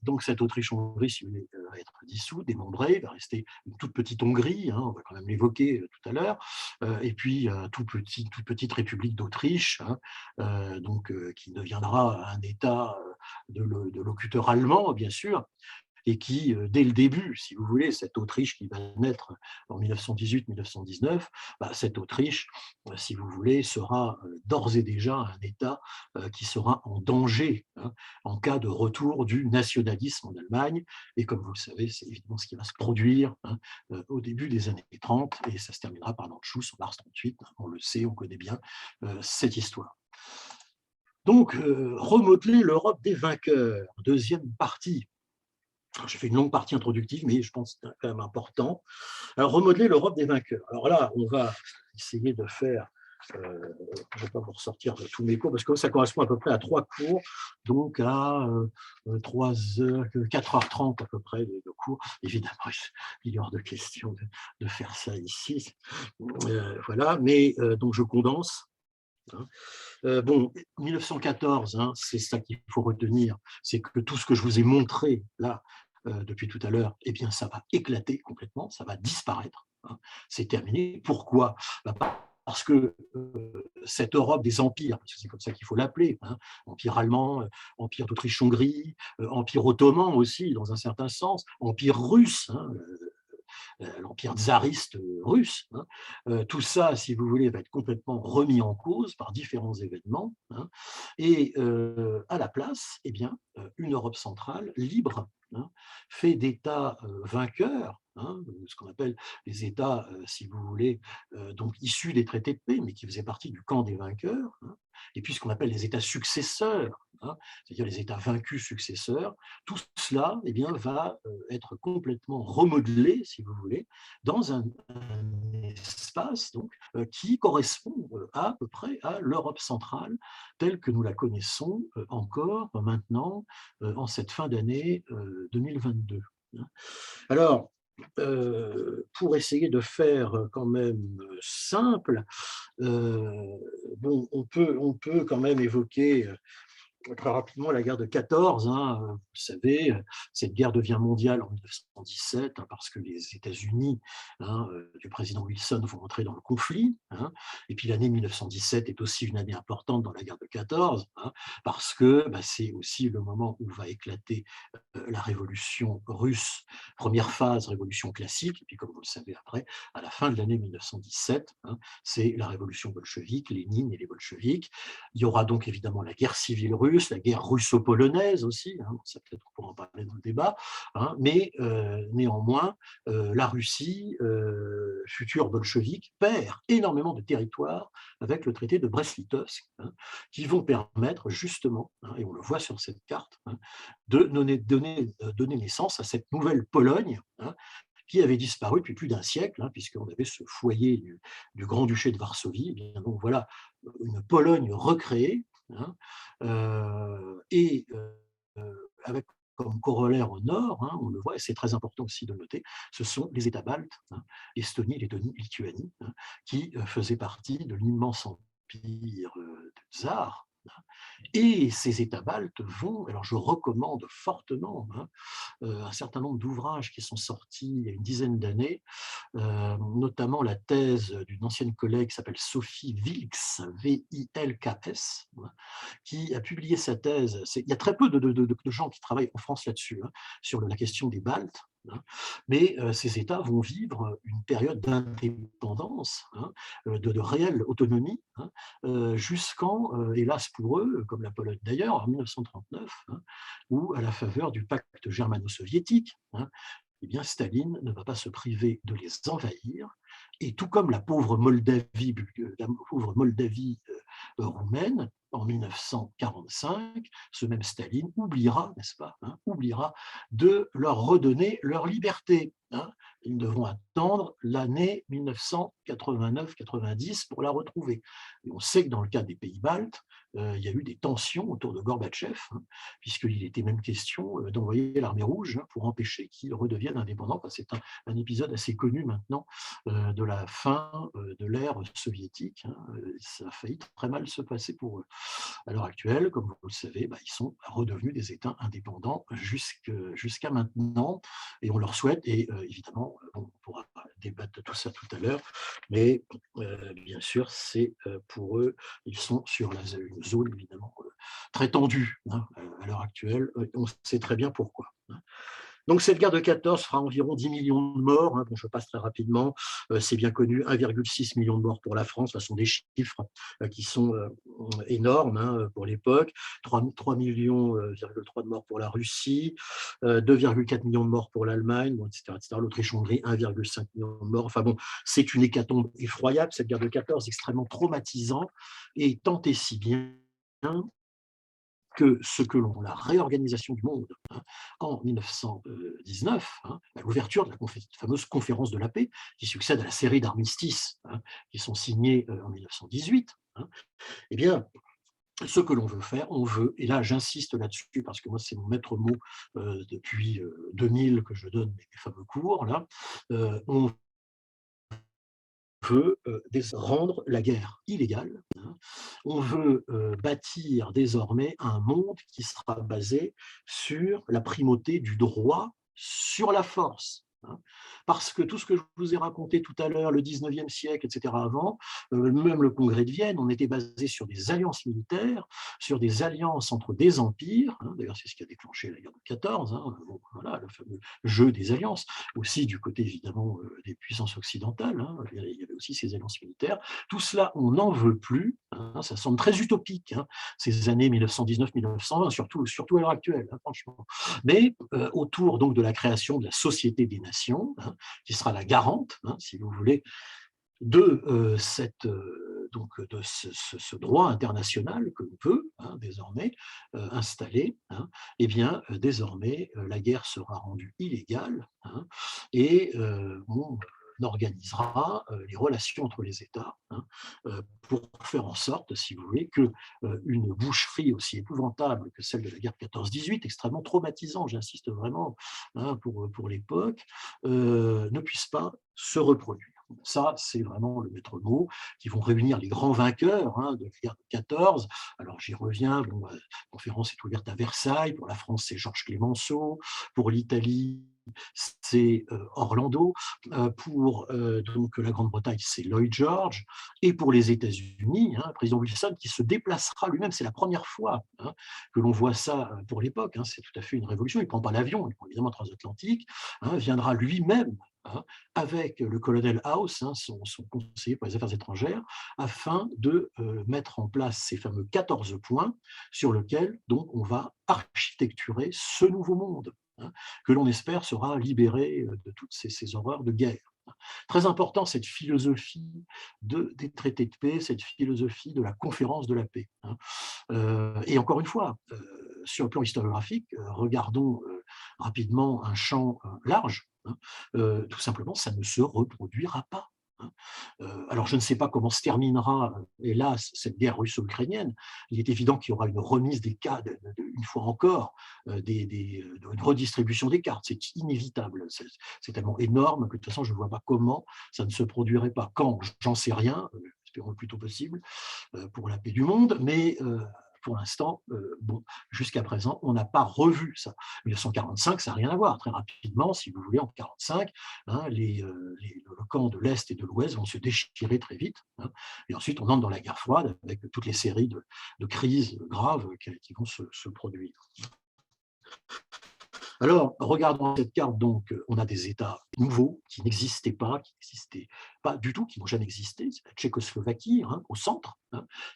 donc cette Autriche-Hongrie, si vous voulez, va être dissoute, démembrée, va rester une toute petite Hongrie, on va quand même l'évoquer tout à l'heure, et puis toute petite République d'Autriche, qui deviendra un État de locuteurs allemands, bien sûr, et qui, dès le début, si vous voulez, cette Autriche qui va naître en 1918-1919, cette Autriche, si vous voulez, sera d'ores et déjà un État qui sera en danger en cas de retour du nationalisme en Allemagne. Et comme vous le savez, c'est évidemment ce qui va se produire au début des années 30, et ça se terminera par l'Anschluss en mars 38. On le sait, on connaît bien cette histoire. Donc, remodeler l'Europe des vainqueurs, deuxième partie. J'ai fait une longue partie introductive, mais je pense que c'est quand même important. Alors, remodeler l'Europe des vainqueurs. Alors là, on va essayer de faire, je ne vais pas vous ressortir de tous mes cours, parce que ça correspond à peu près à 3 cours, donc à 4h30 à peu près de cours. Évidemment, il est hors de question de faire ça ici. Voilà, mais donc je condense. Bon, 1914, c'est ça qu'il faut retenir, c'est que tout ce que je vous ai montré là, depuis tout à l'heure, eh bien, ça va éclater complètement, ça va disparaître, c'est terminé. Pourquoi ? Parce que cette Europe des empires, parce que c'est comme ça qu'il faut l'appeler, empire allemand, empire d'Autriche-Hongrie, empire ottoman aussi, dans un certain sens, empire russe, l'empire tsariste russe, tout ça, si vous voulez, va être complètement remis en cause par différents événements, et à la place, eh bien, une Europe centrale libre, fait d'États vainqueurs, ce qu'on appelle les États, si vous voulez, donc issus des traités de paix, mais qui faisaient partie du camp des vainqueurs, et puis ce qu'on appelle les États successeurs, c'est-à-dire les États vaincus successeurs. Tout cela, eh bien, va être complètement remodelé, si vous voulez, dans un espace donc, qui correspond à peu près à l'Europe centrale telle que nous la connaissons encore maintenant en cette fin d'année 2022. Alors, pour essayer de faire quand même simple, bon, on peut quand même évoquer très rapidement la guerre de 14. Vous savez, cette guerre devient mondiale en 1917 parce que les États-Unis du président Wilson vont entrer dans le conflit. Et puis l'année 1917 est aussi une année importante dans la guerre de 14 parce que c'est aussi le moment où va éclater la révolution russe, première phase, révolution classique. Et puis comme vous le savez après, à la fin de l'année 1917, c'est la révolution bolchevique, Lénine et les bolcheviks. Il y aura donc évidemment la guerre civile russe, la guerre russo-polonaise aussi, ça peut-être qu'on pourra en parler dans le débat, mais néanmoins, la Russie, future bolchevique, perd énormément de territoire avec le traité de Brest-Litovsk, qui vont permettre justement, et on le voit sur cette carte, de donner naissance à cette nouvelle Pologne, qui avait disparu depuis plus d'un siècle, puisqu'on avait ce foyer du Grand-Duché de Varsovie. Et bien, donc voilà une Pologne recréée, et avec comme corollaire au nord, on le voit, et c'est très important aussi de noter, ce sont les États baltes, Estonie, Lettonie, Lituanie, qui faisaient partie de l'immense empire de tsar. Et ces États baltes vont, alors je recommande fortement un certain nombre d'ouvrages qui sont sortis il y a une dizaine d'années, notamment la thèse d'une ancienne collègue qui s'appelle Sophie Wilks, V-I-L-K-S, qui a publié sa thèse. Il y a très peu de gens qui travaillent en France là-dessus, sur la question des Baltes. Mais ces États vont vivre une période d'indépendance, de réelle autonomie, jusqu'en, hélas pour eux, comme la Pologne d'ailleurs, en 1939, où à la faveur du pacte germano-soviétique, eh bien, Staline ne va pas se priver de les envahir, et tout comme la pauvre Moldavie roumaine, en 1945, ce même Staline oubliera, n'est-ce pas, oubliera de leur redonner leur liberté. Ils devront attendre l'année 1989-90 pour la retrouver. Et on sait que dans le cas des pays baltes, il y a eu des tensions autour de Gorbatchev, puisqu'il était même question d'envoyer l'armée rouge pour empêcher qu'ils redeviennent indépendants. C'est un épisode assez connu maintenant de la fin de l'ère soviétique. Ça a failli très mal se passer pour eux. À l'heure actuelle, comme vous le savez, ils sont redevenus des États indépendants jusqu'à maintenant, et on leur souhaite, et évidemment, on pourra débattre de tout ça tout à l'heure, mais bien sûr, c'est pour eux, ils sont sur une zone évidemment très tendue à l'heure actuelle, on sait très bien pourquoi. Donc cette guerre de 14 fera environ 10 millions de morts, bon, je passe très rapidement, c'est bien connu, 1,6 million de morts pour la France, ce sont des chiffres qui sont énormes pour l'époque, 3 millions, 3 de morts pour la Russie, 2,4 millions de morts pour l'Allemagne, bon, etc., etc. L'Autriche-Hongrie, 1,5 million de morts. Enfin bon, c'est une hécatombe effroyable, cette guerre de 14, extrêmement traumatisante, et tant et si bien que la réorganisation du monde en 1919, à l'ouverture de la fameuse conférence de la paix, qui succède à la série d'armistices qui sont signés en 1918, eh bien, ce que l'on veut faire, et là j'insiste là-dessus parce que moi c'est mon maître mot depuis 2000 que je donne mes fameux cours, là, on veut rendre la guerre illégale. On veut bâtir désormais un monde qui sera basé sur la primauté du droit sur la force. Parce que tout ce que je vous ai raconté tout à l'heure, le 19e siècle, etc., avant, même le Congrès de Vienne, on était basé sur des alliances militaires, sur des alliances entre des empires, d'ailleurs c'est ce qui a déclenché la guerre de 14, bon, voilà, le fameux jeu des alliances, aussi du côté évidemment des puissances occidentales, il y avait aussi ces alliances militaires. Tout cela, on n'en veut plus, ça semble très utopique, ces années 1919-1920, surtout à l'heure actuelle, franchement. Mais autour donc de la création de la Société des Nations, Nation, qui sera la garante, si vous voulez, de, de ce droit international que l'on peut désormais installer. Eh bien, désormais, la guerre sera rendue illégale, et on organisera les relations entre les États, pour faire en sorte, si vous voulez, que une boucherie aussi épouvantable que celle de la guerre de 14-18, extrêmement traumatisant, j'insiste vraiment, pour l'époque, ne puisse pas se reproduire. Ça, c'est vraiment le maître mot, qui vont réunir les grands vainqueurs de la guerre de 14. Alors, j'y reviens, bon, la conférence est ouverte à Versailles, pour la France, c'est Georges Clemenceau, pour l'Italie, c'est Orlando, pour donc, la Grande-Bretagne, c'est Lloyd George, et pour les États-Unis, le président Wilson, qui se déplacera lui-même, c'est la première fois que l'on voit ça pour l'époque, c'est tout à fait une révolution, il ne prend pas l'avion, il prend évidemment transatlantique, viendra lui-même avec le colonel House, son conseiller pour les affaires étrangères, afin de mettre en place ces fameux 14 points sur lesquels donc, on va architecturer ce nouveau monde, que l'on espère sera libéré de toutes ces horreurs de guerre. Très important, cette philosophie des traités de paix, cette philosophie de la conférence de la paix. Et encore une fois, sur le plan historiographique, regardons rapidement un champ large. Tout simplement, ça ne se reproduira pas. Alors, je ne sais pas comment se terminera, hélas, cette guerre russo-ukrainienne. Il est évident qu'il y aura une remise des cas, une fois encore, une redistribution des cartes. C'est inévitable. C'est tellement énorme que de toute façon, je ne vois pas comment ça ne se produirait pas. Quand, j'en sais rien, espérons le plus tôt possible, pour la paix du monde, mais pour l'instant, bon, jusqu'à présent, on n'a pas revu ça. 1945, ça n'a rien à voir. Très rapidement, si vous voulez, en 1945, le camp de l'Est et de l'Ouest vont se déchirer très vite. Et ensuite, on entre dans la guerre froide avec toutes les séries de crises graves qui vont se produire. Alors, regardons cette carte, donc, on a des États nouveaux qui n'existaient pas du tout, qui n'ont jamais existé. C'est la Tchécoslovaquie, au centre,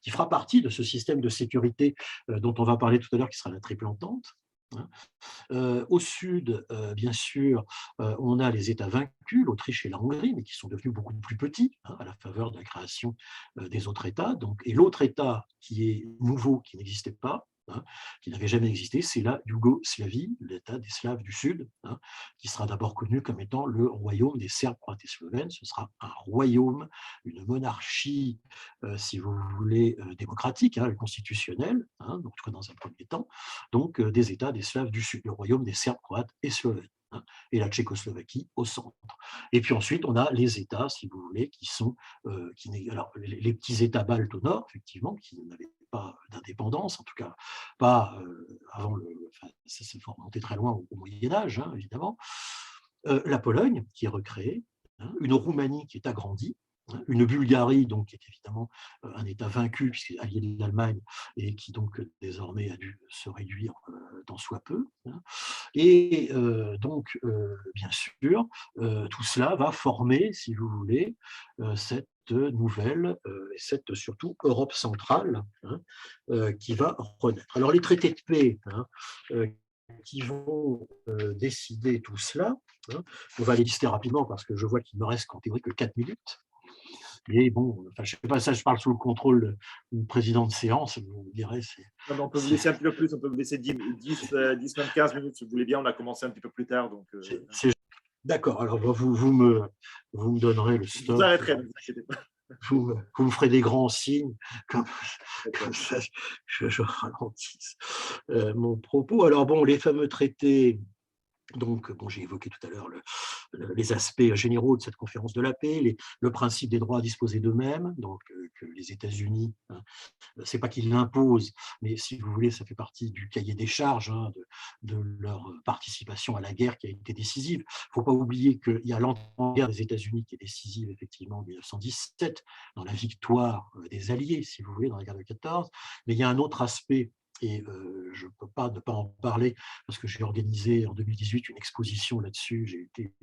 qui fera partie de ce système de sécurité dont on va parler tout à l'heure, qui sera la triple entente. Au sud, bien sûr, on a les États vaincus, l'Autriche et la Hongrie, mais qui sont devenus beaucoup plus petits à la faveur de la création des autres États. Donc, et l'autre État qui est nouveau, qui n'existait pas, qui n'avait jamais existé, c'est la Yougoslavie, l'État des Slaves du Sud, qui sera d'abord connu comme étant le royaume des Serbes, Croates et Slovènes. Ce sera un royaume, une monarchie, si vous voulez, démocratique, constitutionnelle, en tout cas dans un premier temps, donc des États des Slaves du Sud, le royaume des Serbes, Croates et Slovènes. Et la Tchécoslovaquie au centre. Et puis ensuite, on a les États, si vous voulez, qui sont alors, les petits États baltes au nord, effectivement, qui n'avaient pas d'indépendance, en tout cas pas avant ça s'est remonté très loin au Moyen-Âge, évidemment. La Pologne, qui est recréée, une Roumanie qui est agrandie, une Bulgarie, donc, qui est évidemment un État vaincu, puisqu'il est allié de l'Allemagne, et qui donc désormais a dû se réduire tant soit peu. Et donc, bien sûr, tout cela va former, si vous voulez, cette nouvelle, et cette surtout Europe centrale qui va renaître. Alors, les traités de paix qui vont décider tout cela, on va les lister rapidement parce que je vois qu'il ne me reste qu'en théorie que 4 minutes. Mais bon, je ne sais pas, ça je parle sous le contrôle du président de séance, vous me direz. Non, on peut vous laisser un petit peu plus, on peut vous laisser 10, même 15 minutes si vous voulez bien, on a commencé un petit peu plus tard. Donc, D'accord, alors vous me donnerez le stop. Vous arrêterez, ne vous inquiétez pas. Vous me ferez des grands signes, comme ça je ralentisse mon propos. Alors bon, les fameux traités. Donc, bon, j'ai évoqué tout à l'heure les aspects généraux de cette conférence de la paix, le principe des droits à disposer d'eux-mêmes, donc que les États-Unis, c'est pas qu'ils l'imposent, mais si vous voulez, ça fait partie du cahier des charges de leur participation à la guerre qui a été décisive. Il ne faut pas oublier qu'il y a l'entrée en guerre des États-Unis qui est décisive, effectivement, en 1917, dans la victoire des Alliés, si vous voulez, dans la guerre de 14, mais il y a un autre aspect et je ne peux pas ne pas en parler parce que j'ai organisé en 2018 une exposition là-dessus. J'ai été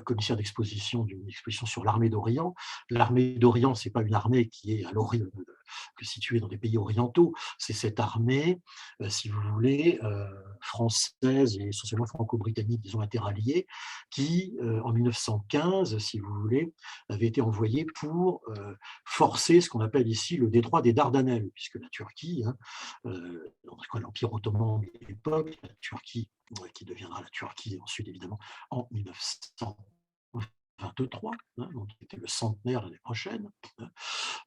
commissaire d'exposition d'une exposition sur l'armée d'Orient. L'armée d'Orient, ce n'est pas une armée qui est à l'orient, située dans des pays orientaux, c'est cette armée, si vous voulez, française et essentiellement franco-britannique, disons interalliée, qui, en 1915, si vous voulez, avait été envoyée pour forcer ce qu'on appelle ici le détroit des Dardanelles, puisque la Turquie, hein, l'Empire ottoman de l'époque, la Turquie, qui deviendra la Turquie ensuite évidemment en 1923, hein, donc qui était le centenaire l'année prochaine, hein,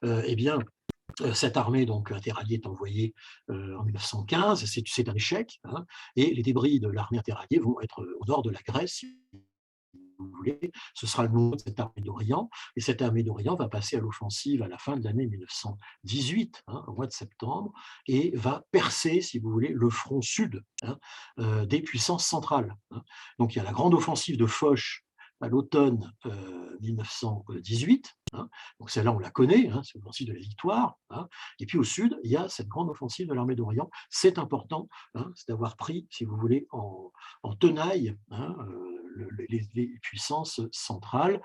eh bien, cette armée donc interalliée est envoyée en 1915, c'est un échec, hein, et les débris de l'armée interalliée vont être au nord de la Grèce, si vous voulez. Ce sera le nom de cette armée d'Orient, et cette armée d'Orient va passer à l'offensive à la fin de l'année 1918, hein, au mois de septembre, et va percer, si vous voulez, le front sud, hein, des puissances centrales, hein. Donc il y a la grande offensive de Foch à l'automne 1918, hein, donc celle-là on la connaît, hein, c'est l'offensive de la victoire, hein. Et puis au sud, il y a cette grande offensive de l'armée d'Orient. C'est important, hein, c'est d'avoir pris, si vous voulez, en tenaille, hein, les puissances centrales.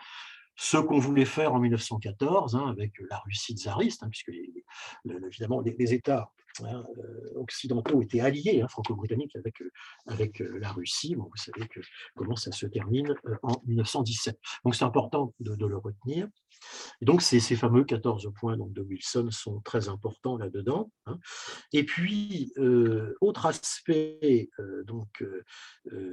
Ce qu'on voulait faire en 1914, hein, avec la Russie tsariste, hein, puisque évidemment les États, hein, occidentaux étaient alliés, hein, franco-britanniques, avec la Russie. Bon, vous savez comment ça se termine en 1917. Donc c'est important de le retenir. Et donc ces fameux 14 points donc, de Wilson sont très importants là-dedans, hein. Et puis, autre aspect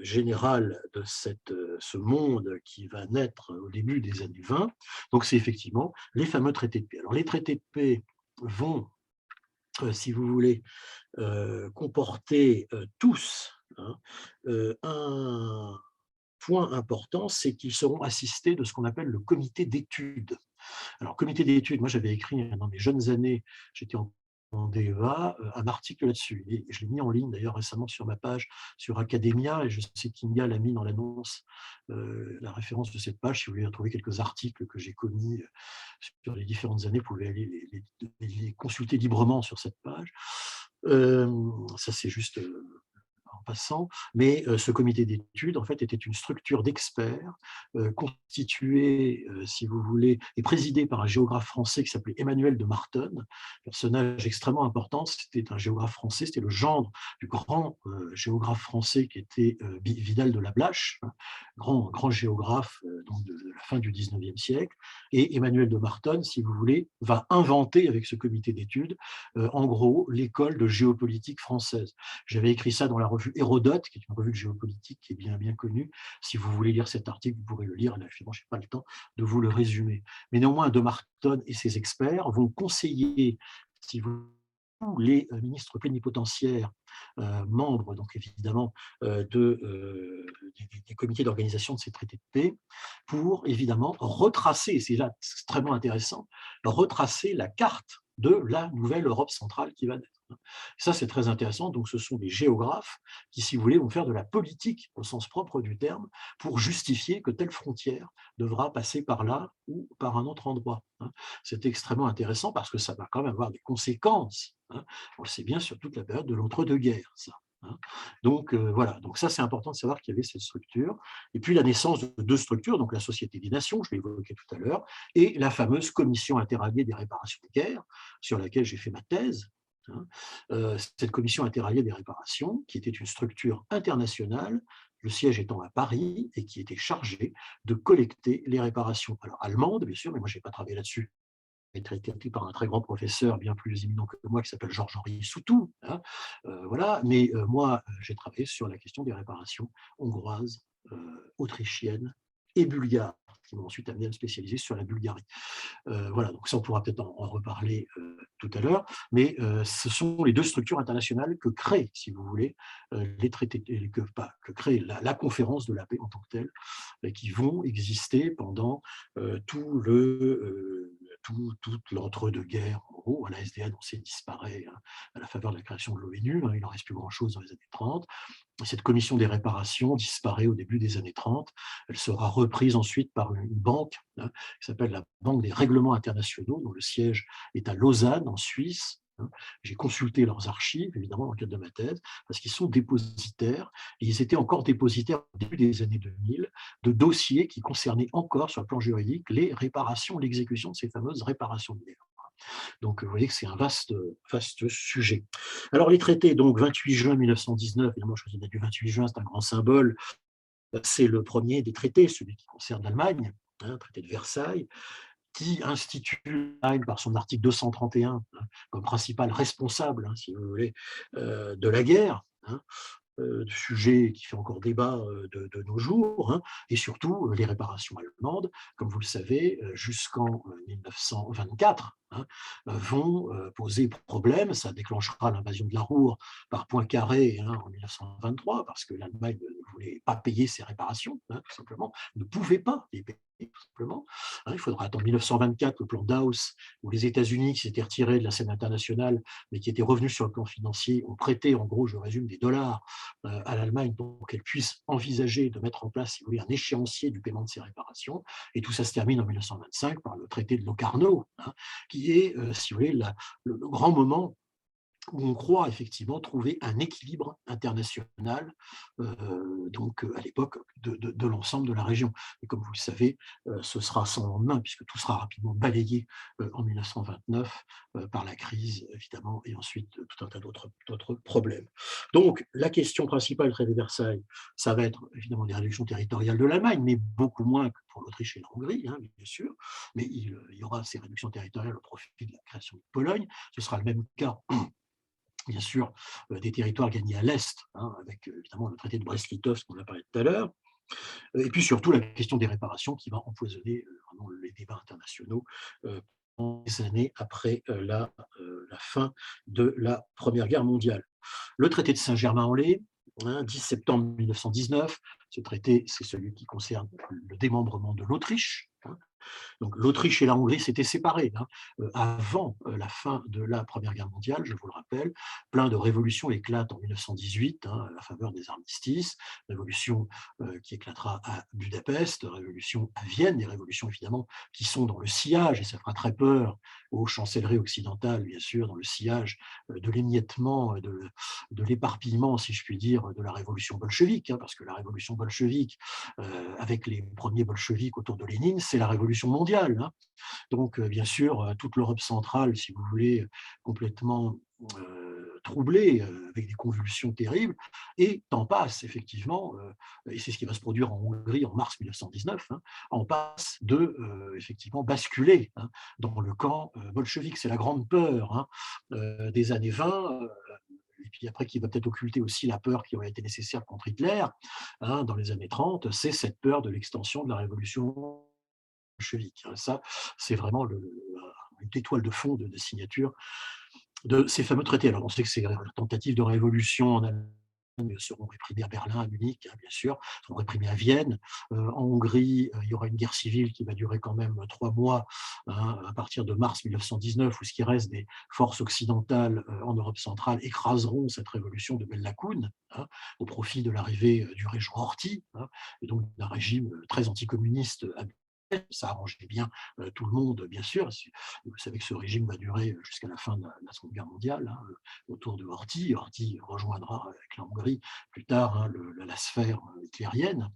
général de ce monde qui va naître au début des années 20, donc c'est effectivement les fameux traités de paix. Alors les traités de paix vont, si vous voulez, comporter tous, hein, un point important, c'est qu'ils seront assistés de ce qu'on appelle le comité d'études. Alors, comité d'études, moi j'avais écrit dans mes jeunes années, j'étais en DEA, un article là-dessus. Et je l'ai mis en ligne d'ailleurs récemment sur ma page sur Academia, et je sais qu'Inga l'a mis dans l'annonce, la référence de cette page. Si vous voulez retrouver quelques articles que j'ai commis sur les différentes années, vous pouvez aller les consulter librement sur cette page. Ça, c'est juste en passant, mais ce comité d'études, en fait, était une structure d'experts constituée, si vous voulez, et présidée par un géographe français qui s'appelait Emmanuel de Martonne, personnage extrêmement important. C'était un géographe français, c'était le gendre du grand géographe français qui était Vidal de la Blache, grand géographe donc de la fin du 19e siècle. Et Emmanuel de Martonne, si vous voulez, va inventer avec ce comité d'études, en gros, l'école de géopolitique française. J'avais écrit ça dans la revue Hérodote, qui est une revue de géopolitique qui est bien connue. Si vous voulez lire cet article, vous pourrez le lire. Là, je n'ai pas le temps de vous le résumer. Mais néanmoins, de Martonne et ses experts vont conseiller, si vous les ministres plénipotentiaires, membres donc évidemment des comités d'organisation de ces traités de paix, pour évidemment retracer, c'est là extrêmement intéressant, retracer la carte de la nouvelle Europe centrale qui va naître. Ça, c'est très intéressant. Donc, ce sont des géographes qui, si vous voulez, vont faire de la politique au sens propre du terme pour justifier que telle frontière devra passer par là ou par un autre endroit. C'est extrêmement intéressant parce que ça va quand même avoir des conséquences. On le sait bien sur toute la période de l'entre-deux-guerres, ça. Donc voilà, donc ça c'est important de savoir qu'il y avait cette structure. Et puis la naissance de deux structures, donc la Société des Nations, je l'ai évoqué tout à l'heure, et la fameuse Commission interalliée des réparations de guerre, sur laquelle j'ai fait ma thèse. Cette commission interalliée des réparations, qui était une structure internationale, le siège étant à Paris, et qui était chargée de collecter les réparations. Alors allemandes, bien sûr, mais moi je n'ai pas travaillé là-dessus. Été écrit par un très grand professeur, bien plus éminent que moi, qui s'appelle Georges-Henri Soutou. Voilà. Mais moi, j'ai travaillé sur la question des réparations hongroises, autrichiennes et bulgares, qui m'ont ensuite amené à me spécialiser sur la Bulgarie. Voilà, donc ça, on pourra peut-être en reparler tout à l'heure, mais ce sont les deux structures internationales que créent, si vous voulez, les traités, que crée la conférence de la paix en tant que telle, qui vont exister pendant tout l'entre-deux-guerres. En gros, la SDN, on sait, disparaît à la faveur de la création de l'ONU, il n'en reste plus grand-chose dans les années 30. Cette commission des réparations disparaît au début des années 30. Elle sera reprise ensuite par une banque qui s'appelle la Banque des règlements internationaux, dont le siège est à Lausanne, en Suisse. hein. J'ai consulté leurs archives, évidemment, dans le cadre de ma thèse, parce qu'ils sont dépositaires, et ils étaient encore dépositaires au début des années 2000 de dossiers qui concernaient encore, sur le plan juridique, les réparations, l'exécution de ces fameuses réparations de guerre. Donc, vous voyez que c'est un vaste sujet. Alors, les traités, donc 28 juin 1919, évidemment, je choisis la date du 28 juin, c'est un grand symbole. C'est le premier des traités, celui qui concerne l'Allemagne, hein, traité de Versailles, qui institue l'Allemagne par son article 231 comme principal responsable, si vous voulez, de la guerre. Sujet qui fait encore débat de nos jours, et surtout les réparations allemandes, comme vous le savez, jusqu'en 1924, vont poser problème. Ça déclenchera l'invasion de la Ruhr par Poincaré en 1923, parce que l'Allemagne ne voulait pas payer ses réparations, tout simplement, ne pouvait pas les payer, tout simplement. Il faudra attendre 1924, le plan Dawes, où les États-Unis qui s'étaient retirés de la scène internationale, mais qui étaient revenus sur le plan financier, ont prêté, en gros, je résume, des dollars à l'Allemagne pour qu'elle puisse envisager de mettre en place, si vous voulez, un échéancier du paiement de ses réparations. Et tout ça se termine en 1925 par le traité de Locarno, qui est, si vous voulez, le grand moment où on croit effectivement trouver un équilibre international, à l'époque de l'ensemble de la région. Et comme vous le savez, ce sera sans lendemain, puisque tout sera rapidement balayé en 1929 par la crise, évidemment, et ensuite tout un tas d'autres problèmes. Donc, la question principale du traité de Versailles, ça va être évidemment des réductions territoriales de l'Allemagne, mais beaucoup moins que pour l'Autriche et la Hongrie, bien sûr, mais il y aura ces réductions territoriales au profit de la création de Pologne. Ce sera le même cas bien sûr, des territoires gagnés à l'Est, avec évidemment le traité de Brest-Litovsk qu'on a parlé tout à l'heure, et puis surtout la question des réparations qui va empoisonner vraiment les débats internationaux pendant des années après la fin de la Première Guerre mondiale. Le traité de Saint-Germain-en-Laye, 10 septembre 1919, ce traité, c'est celui qui concerne le démembrement de l'Autriche. Donc l'Autriche et la Hongrie s'étaient séparées avant la fin de la Première Guerre mondiale, je vous le rappelle. Plein de révolutions éclatent en 1918 à la faveur des armistices, révolution qui éclatera à Budapest, révolution à Vienne, des révolutions évidemment qui sont dans le sillage, et ça fera très peur aux chancelleries occidentales, bien sûr, dans le sillage de l'émiettement, de l'éparpillement, si je puis dire, de la révolution bolchevique, parce que la révolution bolchevique, avec les premiers bolcheviques autour de Lénine, c'est la révolution mondiale. Donc, bien sûr, toute l'Europe centrale, si vous voulez, complètement troublée, avec des convulsions terribles, et t'en passe, effectivement, et c'est ce qui va se produire en Hongrie en mars 1919, en passe de, effectivement, basculer dans le camp bolchevique. C'est la grande peur des années 20, et puis après qui va peut-être occulter aussi la peur qui aurait été nécessaire contre Hitler dans les années 30, c'est cette peur de l'extension de la révolution bolchevique. Ça, c'est vraiment une étoile de fond de signature de ces fameux traités. Alors, on sait que ces tentatives de révolution en Allemagne seront réprimées à Berlin, à Munich, bien sûr, seront réprimées à Vienne. En Hongrie, il y aura une guerre civile qui va durer quand même 3 mois, à partir de mars 1919, où ce qui reste des forces occidentales en Europe centrale écraseront cette révolution de Bella Kun, au profit de l'arrivée du régent Horthy, et donc d'un régime très anticommuniste. Ça arrangeait bien tout le monde, bien sûr. Vous savez que ce régime va durer jusqu'à la fin de la Seconde Guerre mondiale, autour de Horthy. Horthy rejoindra avec la Hongrie plus tard la sphère hitlérienne.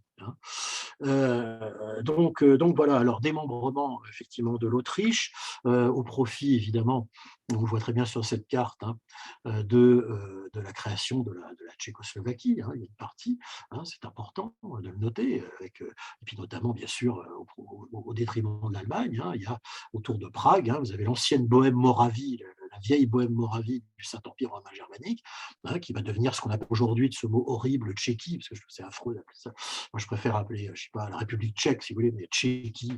Donc voilà, alors démembrement effectivement de l'Autriche, au profit évidemment, on le voit très bien sur cette carte, de la création de la Tchécoslovaquie, il y a une partie, c'est important de le noter, et puis notamment bien sûr au détriment de l'Allemagne, il y a autour de Prague, vous avez l'ancienne Bohème-Moravie, la vieille Bohème-Moravie du Saint-Empire romain germanique, qui va devenir ce qu'on appelle aujourd'hui de ce mot horrible Tchéquie, parce que je trouve que c'est affreux d'appeler ça. Moi, je préfère appeler, je sais pas, la République tchèque, si vous voulez, mais Tchéquie,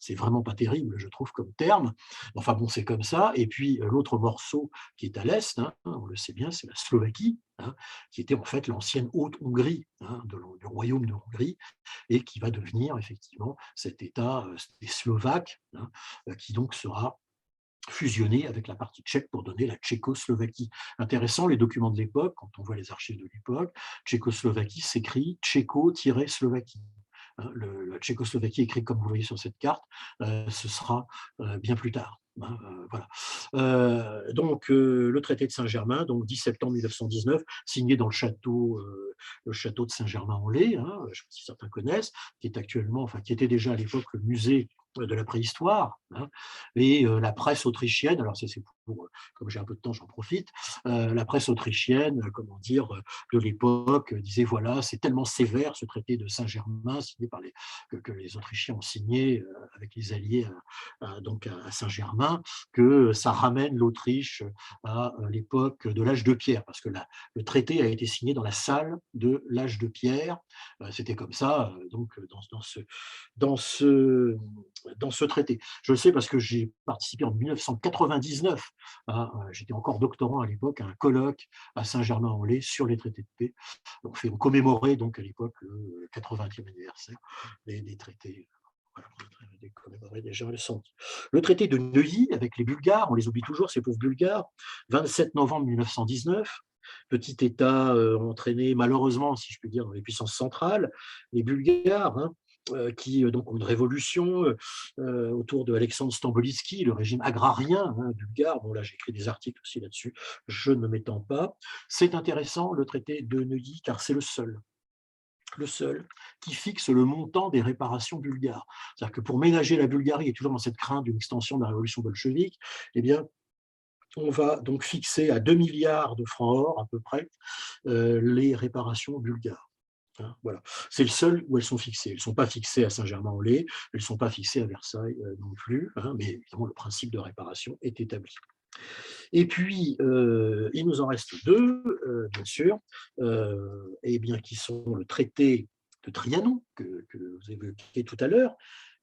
c'est vraiment pas terrible, je trouve, comme terme. Enfin bon, c'est comme ça. Et puis, l'autre morceau qui est à l'est, on le sait bien, c'est la Slovaquie, qui était en fait l'ancienne Haute-Hongrie, du royaume de Hongrie, et qui va devenir effectivement cet État des Slovaques, qui donc sera fusionné avec la partie tchèque pour donner la Tchécoslovaquie. Intéressant, les documents de l'époque, quand on voit les archives de l'époque, Tchécoslovaquie s'écrit Tchéco-Slovaquie. La Tchécoslovaquie écrite comme vous voyez sur cette carte, ce sera bien plus tard. hein, voilà. Donc, le traité de Saint-Germain, donc 10 septembre 1919, signé dans le château de Saint-Germain-en-Laye, hein, je ne sais pas si certains connaissent, qui est actuellement, enfin, qui était déjà à l'époque le musée de la préhistoire, hein, et la presse autrichienne, alors c'est pour, comme j'ai un peu de temps, j'en profite, la presse autrichienne, comment dire, de l'époque, disait voilà, c'est tellement sévère ce traité de Saint-Germain signé par que les Autrichiens ont signé avec les Alliés donc à Saint-Germain, que ça ramène l'Autriche à l'époque de l'âge de pierre, parce que le traité a été signé dans la salle de l'âge de pierre. C'était comme ça, donc dans ce, dans ce traité. Je le sais parce que j'ai participé en 1999, j'étais encore doctorant à l'époque, à un colloque à Saint-Germain-en-Laye sur les traités de paix. On commémorait donc à l'époque le 80e anniversaire des traités. Voilà, commémorer déjà le 100. Le traité de Neuilly avec les Bulgares, on les oublie toujours, ces pauvres Bulgares, 27 novembre 1919, petit État entraîné malheureusement, si je puis dire, dans les puissances centrales, les Bulgares, hein, qui donc ont une révolution autour de Alexandre Stambolitsky, le régime agrarien bulgare. Bon, là, j'ai écrit des articles aussi là-dessus, je ne m'étends pas. C'est intéressant, le traité de Neuilly, car c'est le seul qui fixe le montant des réparations bulgares. C'est-à-dire que pour ménager la Bulgarie, et toujours dans cette crainte d'une extension de la révolution bolchevique, eh bien, on va donc fixer à 2 milliards de francs or, à peu près, les réparations bulgares. Hein, voilà. C'est le seul où elles sont fixées. Elles ne sont pas fixées à Saint-Germain-en-Laye, elles ne sont pas fixées à Versailles non plus, hein, mais évidemment, le principe de réparation est établi. Et puis, il nous en reste deux, bien sûr, et bien, qui sont le traité de Trianon, que vous évoquiez tout à l'heure,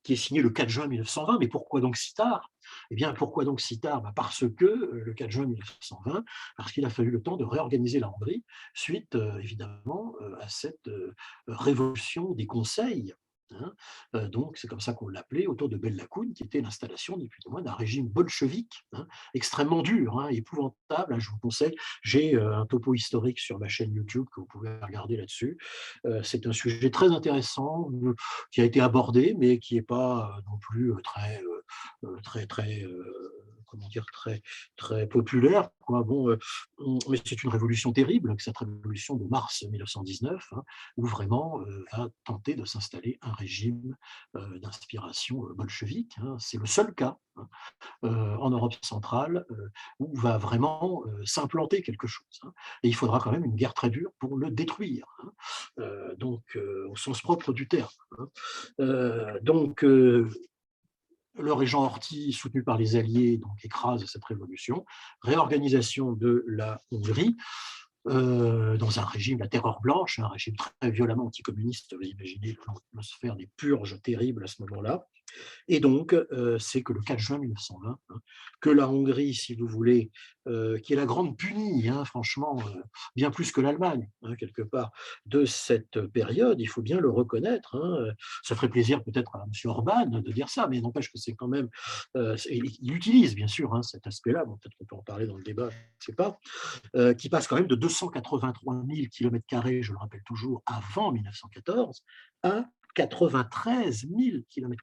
qui est signé le 4 juin 1920. Mais pourquoi donc si tard? Eh bien, pourquoi donc si tard? Parce que le 4 juin 1920, parce qu'il a fallu le temps de réorganiser la Hongrie suite, évidemment, à cette révolution des conseils. Hein. Donc, c'est comme ça qu'on l'appelait, autour de Bella Kun, qui était l'installation, ni plus ni moins, d'un régime bolchevique, hein, extrêmement dur, hein, épouvantable. Hein, je vous conseille, j'ai un topo historique sur ma chaîne YouTube que vous pouvez regarder là-dessus. C'est un sujet très intéressant qui a été abordé, mais qui n'est pas non plus très comment dire, très populaire. Quoi. Bon, mais c'est une révolution terrible, cette révolution de mars 1919, hein, où vraiment va tenter de s'installer un régime d'inspiration bolchevique. Hein. C'est le seul cas, hein, en Europe centrale où va vraiment s'implanter quelque chose. Hein. Et il faudra quand même une guerre très dure pour le détruire, hein. Donc au sens propre du terme. Hein. Donc le régent Horthy, soutenu par les Alliés, donc, écrase cette révolution. Réorganisation de la Hongrie dans un régime, la terreur blanche, un régime très violemment anticommuniste. Vous imaginez l'atmosphère des purges terribles à ce moment-là. Et donc, c'est que le 4 juin 1920, hein, que la Hongrie, si vous voulez, qui est la grande punie, hein, franchement, bien plus que l'Allemagne, hein, quelque part, de cette période, il faut bien le reconnaître. Hein, ça ferait plaisir peut-être à M. Orban de dire ça, mais n'empêche que c'est quand même. Il utilise, bien sûr, hein, cet aspect-là, bon, peut-être qu'on peut en parler dans le débat, je ne sais pas, qui passe quand même de 283 000 km², je le rappelle toujours, avant 1914, à 93 000 km².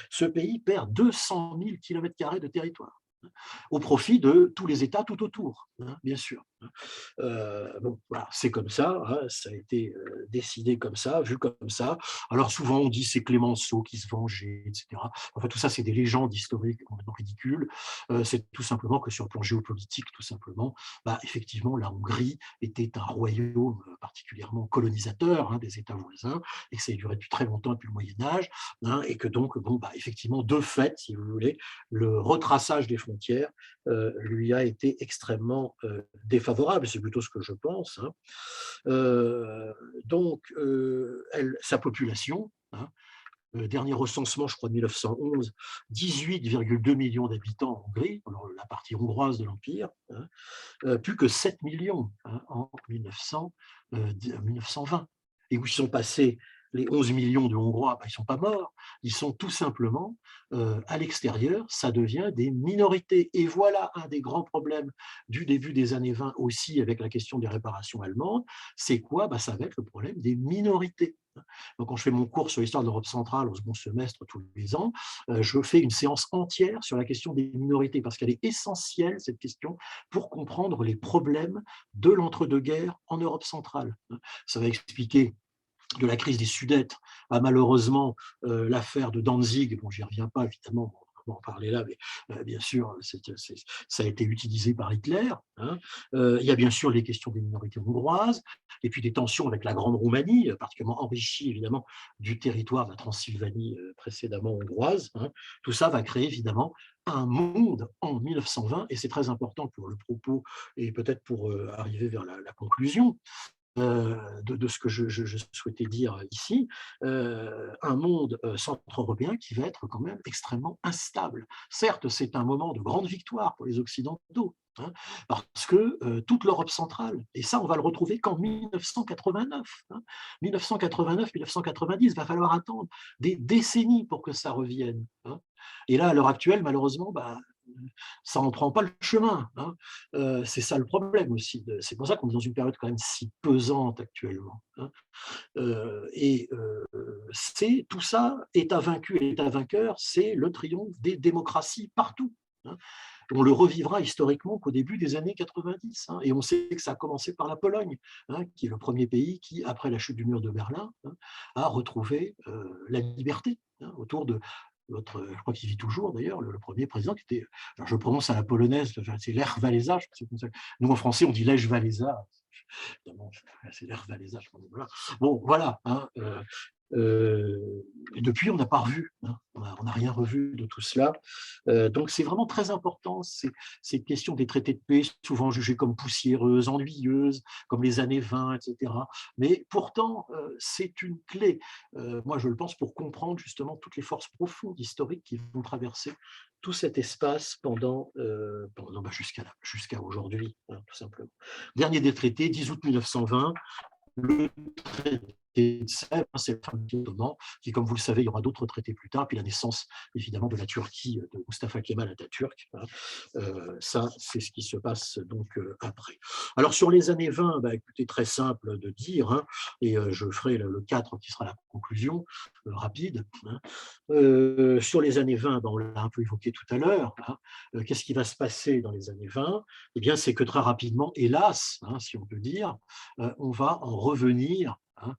Ce pays perd 200 000 km² de territoire, hein, au profit de tous les États tout autour, hein, bien sûr. Bon, voilà, c'est comme ça, hein, ça a été décidé comme ça, vu comme ça. Alors souvent on dit c'est Clémenceau qui se vengeait, etc. Enfin tout ça c'est des légendes historiques complètement ridicules. C'est tout simplement que sur le plan géopolitique, tout simplement, bah, effectivement la Hongrie était un royaume particulièrement colonisateur, hein, des États voisins, et que ça a duré depuis très longtemps, depuis le Moyen-Âge, hein, et que donc, bon, bah, effectivement, de fait, si vous voulez, le retraçage des frontières lui a été extrêmement défavorable, c'est plutôt ce que je pense. Hein. Donc, sa population, hein, le dernier recensement, je crois, de 1911, 18,2 millions d'habitants en Hongrie, alors la partie hongroise de l'Empire, hein, plus que 7 millions, hein, en 1920, et où ils sont passés les 11 millions de Hongrois, ils ne sont pas morts, ils sont tout simplement à l'extérieur, ça devient des minorités. Et voilà un des grands problèmes du début des années 20 aussi avec la question des réparations allemandes, c'est quoi? Ça va être le problème des minorités. Donc, quand je fais mon cours sur l'histoire de l'Europe centrale au second semestre tous les ans, je fais une séance entière sur la question des minorités parce qu'elle est essentielle, cette question, pour comprendre les problèmes de l'entre-deux-guerres en Europe centrale. Ça va expliquer de la crise des Sudètes à malheureusement l'affaire de Danzig, bon, j'y reviens pas évidemment, on va en parler là, mais bien sûr, ça a été utilisé par Hitler. Hein. Il y a bien sûr les questions des minorités hongroises, et puis des tensions avec la Grande Roumanie, particulièrement enrichie évidemment du territoire de la Transylvanie précédemment hongroise. Hein. Tout ça va créer évidemment un monde en 1920, et c'est très important pour le propos et peut-être pour arriver vers la conclusion de ce que je souhaitais dire ici, un monde centre-européen qui va être quand même extrêmement instable. Certes, c'est un moment de grande victoire pour les Occidentaux, hein, parce que toute l'Europe centrale, et ça on va le retrouver qu'en 1989, hein, 1989-1990, va falloir attendre des décennies pour que ça revienne. Hein. Et là, à l'heure actuelle, malheureusement, ça n'en prend pas le chemin. Hein. C'est ça le problème aussi. C'est pour ça qu'on est dans une période quand même si pesante actuellement. Hein. Tout ça, État vaincu et État vainqueur, c'est le triomphe des démocraties partout. Hein. On le revivra historiquement qu'au début des années 90. Hein, et on sait que ça a commencé par la Pologne, hein, qui est le premier pays qui, après la chute du mur de Berlin, hein, a retrouvé la liberté, hein, autour de je crois qu'il vit toujours d'ailleurs, le premier président qui était, alors je prononce à la polonaise, c'est Lech Walesa, nous en français on dit Lech Walesa, c'est Lech Walesa, voilà. Bon, voilà, hein, et depuis, on n'a pas revu, hein, on n'a rien revu de tout cela. Donc, c'est vraiment très important, ces questions des traités de paix, souvent jugées comme poussiéreuses, ennuyeuses, comme les années 20, etc. Mais pourtant, c'est une clé, moi je le pense, pour comprendre justement toutes les forces profondes historiques qui vont traverser tout cet espace jusqu'à aujourd'hui, hein, tout simplement. Dernier des traités, 10 août 1920, le traité de Sèvres, c'est le fin de l'Ottoman, qui, comme vous le savez, il y aura d'autres traités plus tard, puis la naissance, évidemment, de la Turquie, de Mustafa Kemal Atatürk. Ça, c'est ce qui se passe donc après. Alors, sur les années 20, écoutez, très simple de dire, hein, et je ferai le 4 qui sera la conclusion rapide. Hein. Sur les années 20, on l'a un peu évoqué tout à l'heure, hein, qu'est-ce qui va se passer dans les années 20? Eh bien, c'est que très rapidement, hélas, hein, si on peut dire, on va en revenir, hein,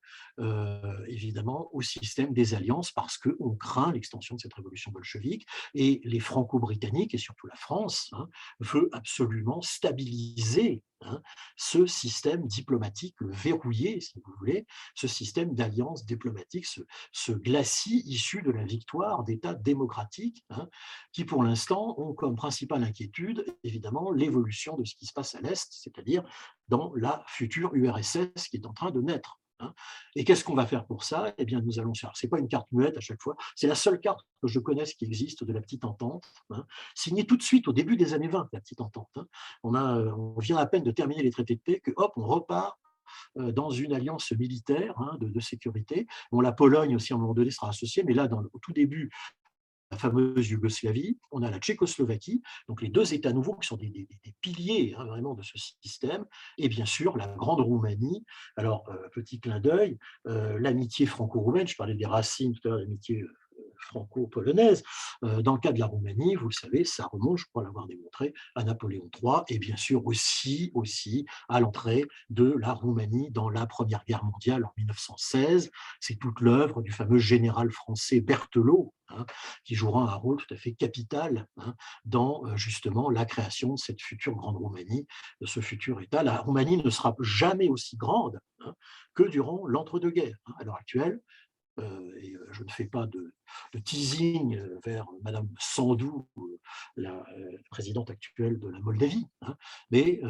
évidemment, au système des alliances parce qu'on craint l'extension de cette révolution bolchevique et les Franco-Britanniques et surtout la France, hein, veut absolument stabiliser, hein, ce système diplomatique, le verrouiller, si vous voulez, ce système d'alliance diplomatique, ce glacis issu de la victoire d'États démocratiques, hein, qui pour l'instant ont comme principale inquiétude, évidemment, l'évolution de ce qui se passe à l'Est, c'est-à-dire dans la future URSS qui est en train de naître. Hein. Et qu'est-ce qu'on va faire pour ça? Eh bien, nous allons faire. Ce n'est pas une carte muette à chaque fois, c'est la seule carte que je connaisse qui existe de la petite entente, hein, signée tout de suite au début des années 20, la petite entente. Hein. On vient à peine de terminer les traités de paix que hop, on repart dans une alliance militaire, hein, de sécurité. Bon, la Pologne aussi, à un moment donné, sera associée, mais là, au tout début, la fameuse Yougoslavie, on a la Tchécoslovaquie, donc les deux États nouveaux qui sont des piliers, hein, vraiment de ce système, et bien sûr la Grande Roumanie. Alors, petit clin d'œil, l'amitié franco-roumaine, je parlais des racines tout à l'heure, l'amitié franco-polonaise. Dans le cas de la Roumanie, vous le savez, ça remonte, je crois l'avoir démontré, à Napoléon III, et bien sûr aussi à l'entrée de la Roumanie dans la Première Guerre mondiale en 1916. C'est toute l'œuvre du fameux général français Berthelot, hein, qui jouera un rôle tout à fait capital, hein, dans justement la création de cette future Grande Roumanie, de ce futur État. La Roumanie ne sera jamais aussi grande, hein, que durant l'entre-deux-guerres. Hein. À l'heure actuelle, et je ne fais pas de teasing vers Madame Sandou, la présidente actuelle de la Moldavie, hein, mais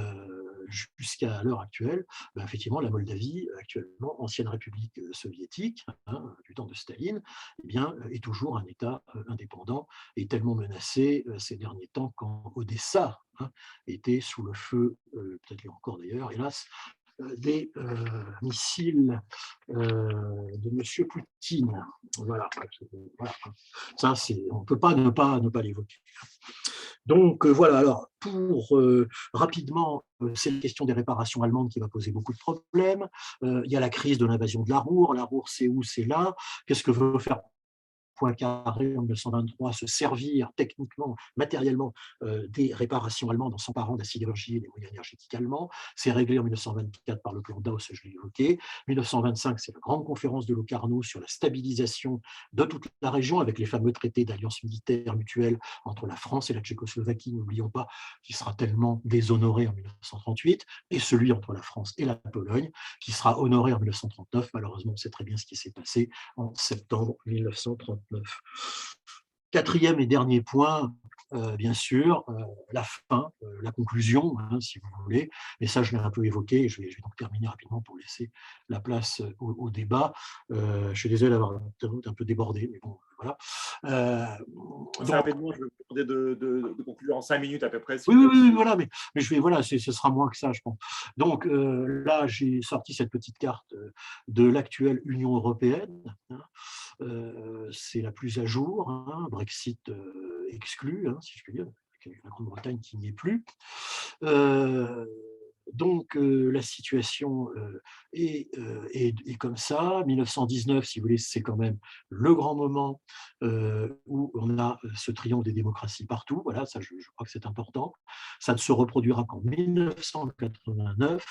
jusqu'à l'heure actuelle, effectivement, la Moldavie, actuellement ancienne république soviétique, hein, du temps de Staline, eh bien, est toujours un État indépendant et tellement menacé ces derniers temps quand Odessa, hein, était sous le feu, peut-être encore d'ailleurs, hélas, des missiles de M. Poutine. Voilà. Voilà. Ça, on ne peut pas ne pas l'évoquer. Donc voilà, alors pour rapidement, c'est la question des réparations allemandes qui va poser beaucoup de problèmes. Il y a la crise de l'invasion de la Ruhr. La Ruhr, c'est où? C'est là. Qu'est-ce que veut faire Poincaré en 1923 se servir techniquement, matériellement des réparations allemandes en s'emparant de la sidérurgie et des moyens énergétiques allemands. C'est réglé en 1924 par le plan Dawes, je l'ai évoqué. 1925, c'est la grande conférence de Locarno sur la stabilisation de toute la région avec les fameux traités d'alliance militaire mutuelle entre la France et la Tchécoslovaquie, n'oublions pas, qui sera tellement déshonoré en 1938, et celui entre la France et la Pologne, qui sera honoré en 1939. Malheureusement, on sait très bien ce qui s'est passé en septembre 1939. Quatrième et dernier point, bien sûr, la fin, la conclusion, si vous voulez, et ça je l'ai un peu évoqué, je vais donc terminer rapidement pour laisser la place au débat. Je suis désolé d'avoir un peu débordé, mais bon, voilà. Donc, rapidement, je vais vous demander de conclure en 5 minutes à peu près. Si oui, voilà, mais voilà, ce sera moins que ça, je pense. Donc là, j'ai sorti cette petite carte de l'actuelle Union européenne. C'est la plus à jour, Brexit exclu, si je puis dire, la Grande-Bretagne qui n'y est plus. Donc la situation est comme ça. 1919, si vous voulez, c'est quand même le grand moment où on a ce triomphe des démocraties partout. Voilà, ça, je crois que c'est important. Ça ne se reproduira qu'en 1989.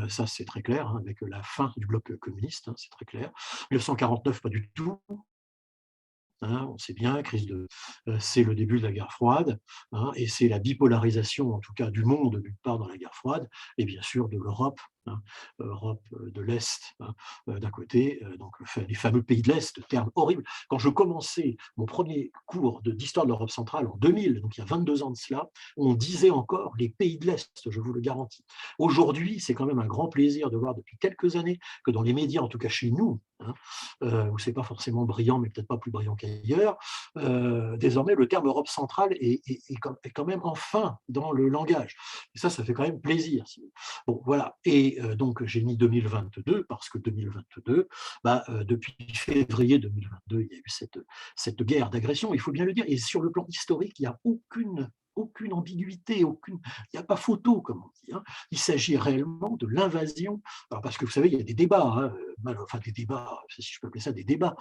Ça, c'est très clair, avec la fin du bloc communiste, c'est très clair. 1949, pas du tout. On sait bien, c'est le début de la guerre froide, et c'est la bipolarisation, en tout cas du monde, d'une part dans la guerre froide, et bien sûr de l'Europe, Europe de l'Est d'un côté, donc les fameux pays de l'Est, terme horrible. Quand je commençais mon premier cours d'histoire de l'Europe centrale en 2000, donc il y a 22 ans de cela, on disait encore les pays de l'Est, je vous le garantis. Aujourd'hui, c'est quand même un grand plaisir de voir depuis quelques années que dans les médias, en tout cas chez nous, où ce n'est pas forcément brillant, mais peut-être pas plus brillant qu'ailleurs, désormais le terme Europe centrale est quand même enfin dans le langage. Et ça fait quand même plaisir. Bon, voilà. Et donc j'ai mis 2022 parce que 2022, depuis février 2022, il y a eu cette guerre d'agression, il faut bien le dire. Et sur le plan historique, il n'y a aucune ambiguïté, il n'y a pas photo, comme on dit. Il s'agit réellement de l'invasion. Alors, parce que vous savez, il y a des débats, des débats, si je peux appeler ça des débats,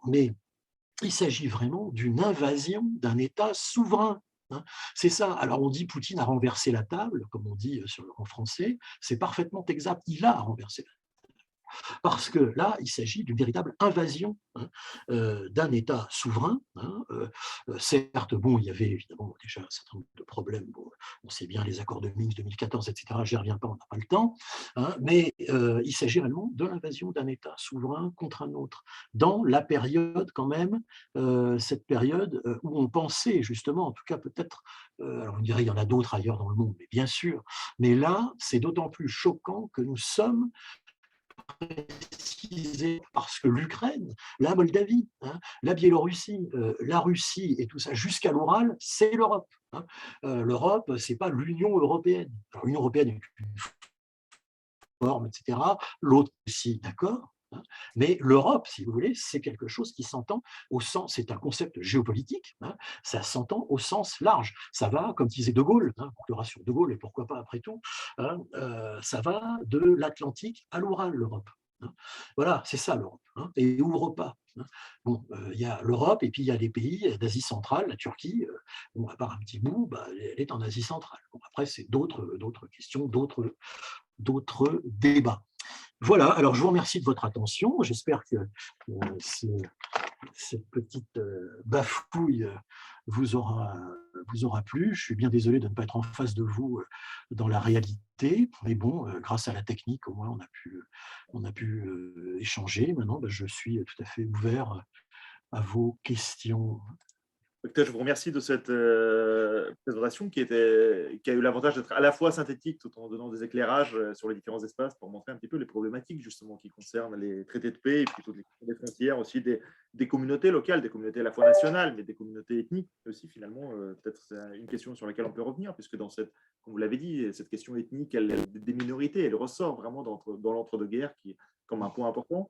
mais il s'agit vraiment d'une invasion d'un État souverain. C'est ça. Alors on dit Poutine a renversé la table, comme on dit en français, c'est parfaitement exact. Il a renversé la table. Parce que là, il s'agit d'une véritable invasion d'un État souverain. Certes, bon, il y avait évidemment déjà un certain nombre de problèmes. Bon, on sait bien les accords de Minsk 2014, etc. Je n'y reviens pas, on n'a pas le temps. Mais il s'agit réellement de l'invasion d'un État souverain contre un autre. Dans la période, quand même, cette période où on pensait justement, en tout cas peut-être, alors on dirait il y en a d'autres ailleurs dans le monde, mais bien sûr. Mais là, c'est d'autant plus choquant que nous sommes précisé parce que l'Ukraine, la Moldavie, la Biélorussie, la Russie et tout ça, jusqu'à l'Oural, c'est l'Europe. L'Europe, ce n'est pas l'Union européenne. L'Union européenne est une forme, etc. L'autre aussi, d'accord. Mais l'Europe, si vous voulez, c'est quelque chose qui s'entend au sens, c'est un concept géopolitique, ça s'entend au sens large. Ça va, comme disait De Gaulle, procuration de Gaulle, et pourquoi pas après tout, ça va de l'Atlantique à l'Oural, l'Europe. Voilà, c'est ça l'Europe, et ouvre pas. Bon, il y a l'Europe et puis il y a les pays d'Asie centrale, la Turquie, bon, à part un petit bout, elle est en Asie centrale. Bon, après, c'est d'autres questions, d'autres débats. Voilà, alors je vous remercie de votre attention. J'espère que cette petite bafouille vous aura plu. Je suis bien désolé de ne pas être en face de vous dans la réalité, mais bon, grâce à la technique, au moins, on a pu échanger. Maintenant, je suis tout à fait ouvert à vos questions. Écoutez, je vous remercie de cette présentation qui a eu l'avantage d'être à la fois synthétique tout en donnant des éclairages sur les différents espaces pour montrer un petit peu les problématiques justement qui concernent les traités de paix et puis toutes les questions des frontières aussi des communautés locales, des communautés à la fois nationales mais des communautés ethniques aussi finalement. Peut-être c'est une question sur laquelle on peut revenir puisque dans cette, comme vous l'avez dit, cette question ethnique des minorités, elle ressort vraiment dans l'entre-deux-guerres qui est comme un point important.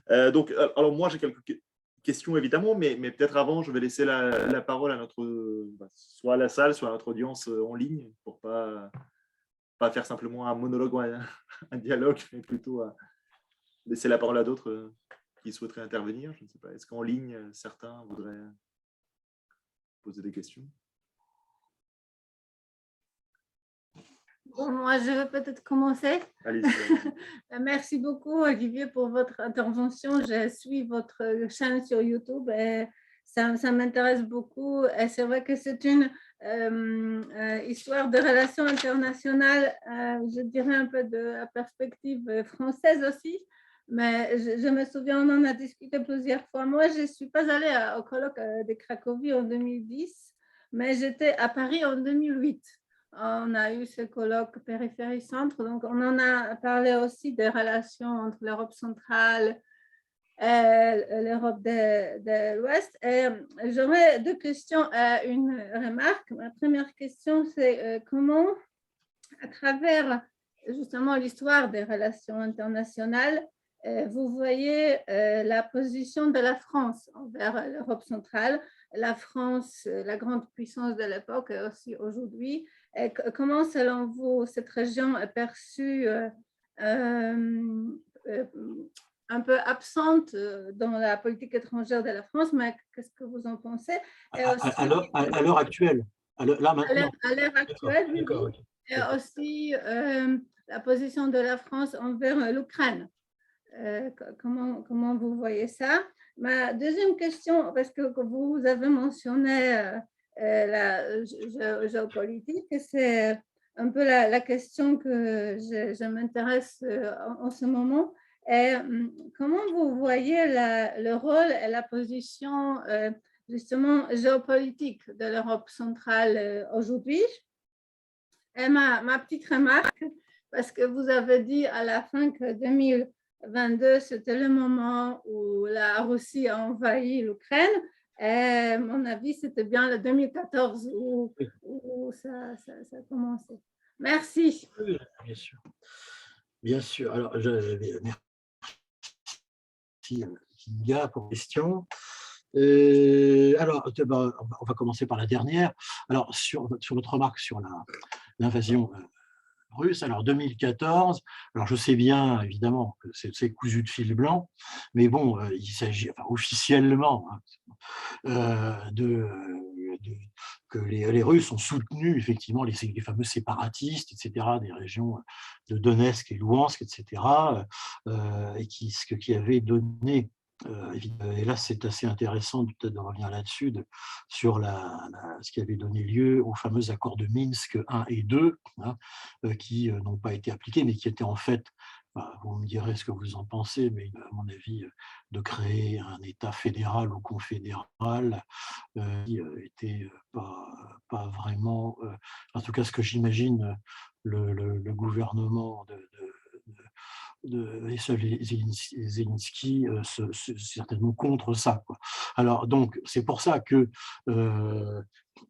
Donc, alors moi j'ai quelques questions évidemment, mais peut-être avant, je vais laisser la parole à notre, soit à la salle, soit à notre audience en ligne, pour pas faire simplement un monologue ou un dialogue, mais plutôt laisser la parole à d'autres qui souhaiteraient intervenir. Je ne sais pas, est-ce qu'en ligne, certains voudraient poser des questions? Bon, moi, je vais peut-être commencer. Allez-y. Merci beaucoup, Olivier, pour votre intervention. Je suis votre chaîne sur YouTube et ça m'intéresse beaucoup. Et c'est vrai que c'est une histoire de relations internationales, je dirais un peu de la perspective française aussi. Mais je me souviens, on en a discuté plusieurs fois. Moi, je ne suis pas allée au colloque de Cracovie en 2010, mais j'étais à Paris en 2008. On a eu ce colloque périphérie-centre, donc on en a parlé aussi des relations entre l'Europe centrale et l'Europe de l'Ouest. Et j'aurais deux questions et une remarque. Ma première question, c'est comment, à travers justement l'histoire des relations internationales, vous voyez la position de la France envers l'Europe centrale, la France, la grande puissance de l'époque et aussi aujourd'hui. Et comment, selon vous, cette région est perçue un peu absente dans la politique étrangère de la France, mais qu'est-ce que vous en pensez? Et aussi, à l'heure actuelle, là maintenant. À l'heure actuelle, oui. Okay. Et aussi la position de la France envers l'Ukraine. Comment vous voyez ça? Ma deuxième question, parce que vous avez mentionné la géopolitique, c'est un peu la question que je m'intéresse en ce moment. Et comment vous voyez le rôle et la position justement géopolitique de l'Europe centrale aujourd'hui? Et ma petite remarque, parce que vous avez dit à la fin que 2022, c'était le moment où la Russie a envahi l'Ukraine. Et à mon avis, c'était bien le 2014 où ça a commencé. Merci. Oui, bien sûr. Bien sûr. Alors, merci Kinga pour la question. Alors, on va commencer par la dernière. Alors, sur votre remarque sur l'invasion russe, alors 2014, alors je sais bien évidemment que c'est cousu de fil blanc, mais bon, il s'agit officiellement que les Russes ont soutenu effectivement les fameux séparatistes, etc., des régions de Donetsk et Louhansk, etc., et qui avait donné, et là c'est assez intéressant peut-être de revenir là-dessus, sur ce qui avait donné lieu aux fameux accords de Minsk 1 et 2, hein, qui n'ont pas été appliqués, mais qui étaient en fait, vous me direz ce que vous en pensez, mais à mon avis, de créer un État fédéral ou confédéral qui n'était pas vraiment, en tout cas ce que j'imagine, le gouvernement de Zelensky certainement contre ça, quoi. Alors donc c'est pour ça que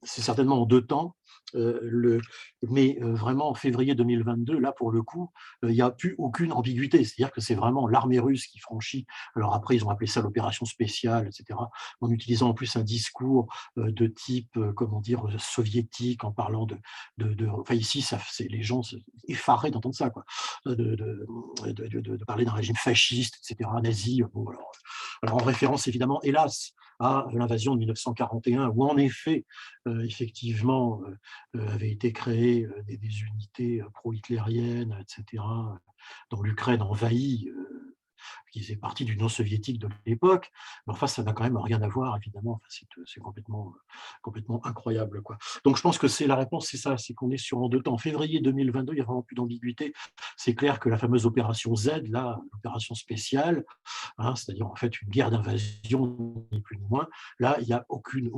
c'est certainement en deux temps. Mais vraiment en février 2022, là pour le coup, il n'y a plus aucune ambiguïté, c'est-à-dire que c'est vraiment l'armée russe qui franchit, alors après ils ont appelé ça l'opération spéciale, etc., en utilisant en plus un discours de type, comment dire, soviétique, en parlant enfin ici, les gens effarés d'entendre ça, quoi, de parler d'un régime fasciste, etc., nazi, bon, alors en référence évidemment, hélas, à l'invasion de 1941, où en effet, effectivement, avaient été créées des unités pro-hitlériennes, etc., dans l'Ukraine envahie, qui faisait partie du non soviétique de l'époque. Mais enfin, ça n'a quand même rien à voir, évidemment. Enfin, c'est complètement incroyable, quoi. Donc, je pense que la réponse, c'est ça, c'est qu'on est sur en deux temps. En février 2022, il n'y a vraiment plus d'ambiguïté. C'est clair que la fameuse opération Z, là, l'opération spéciale, hein, c'est-à-dire en fait une guerre d'invasion, ni plus ni moins, là, il n'y a aucune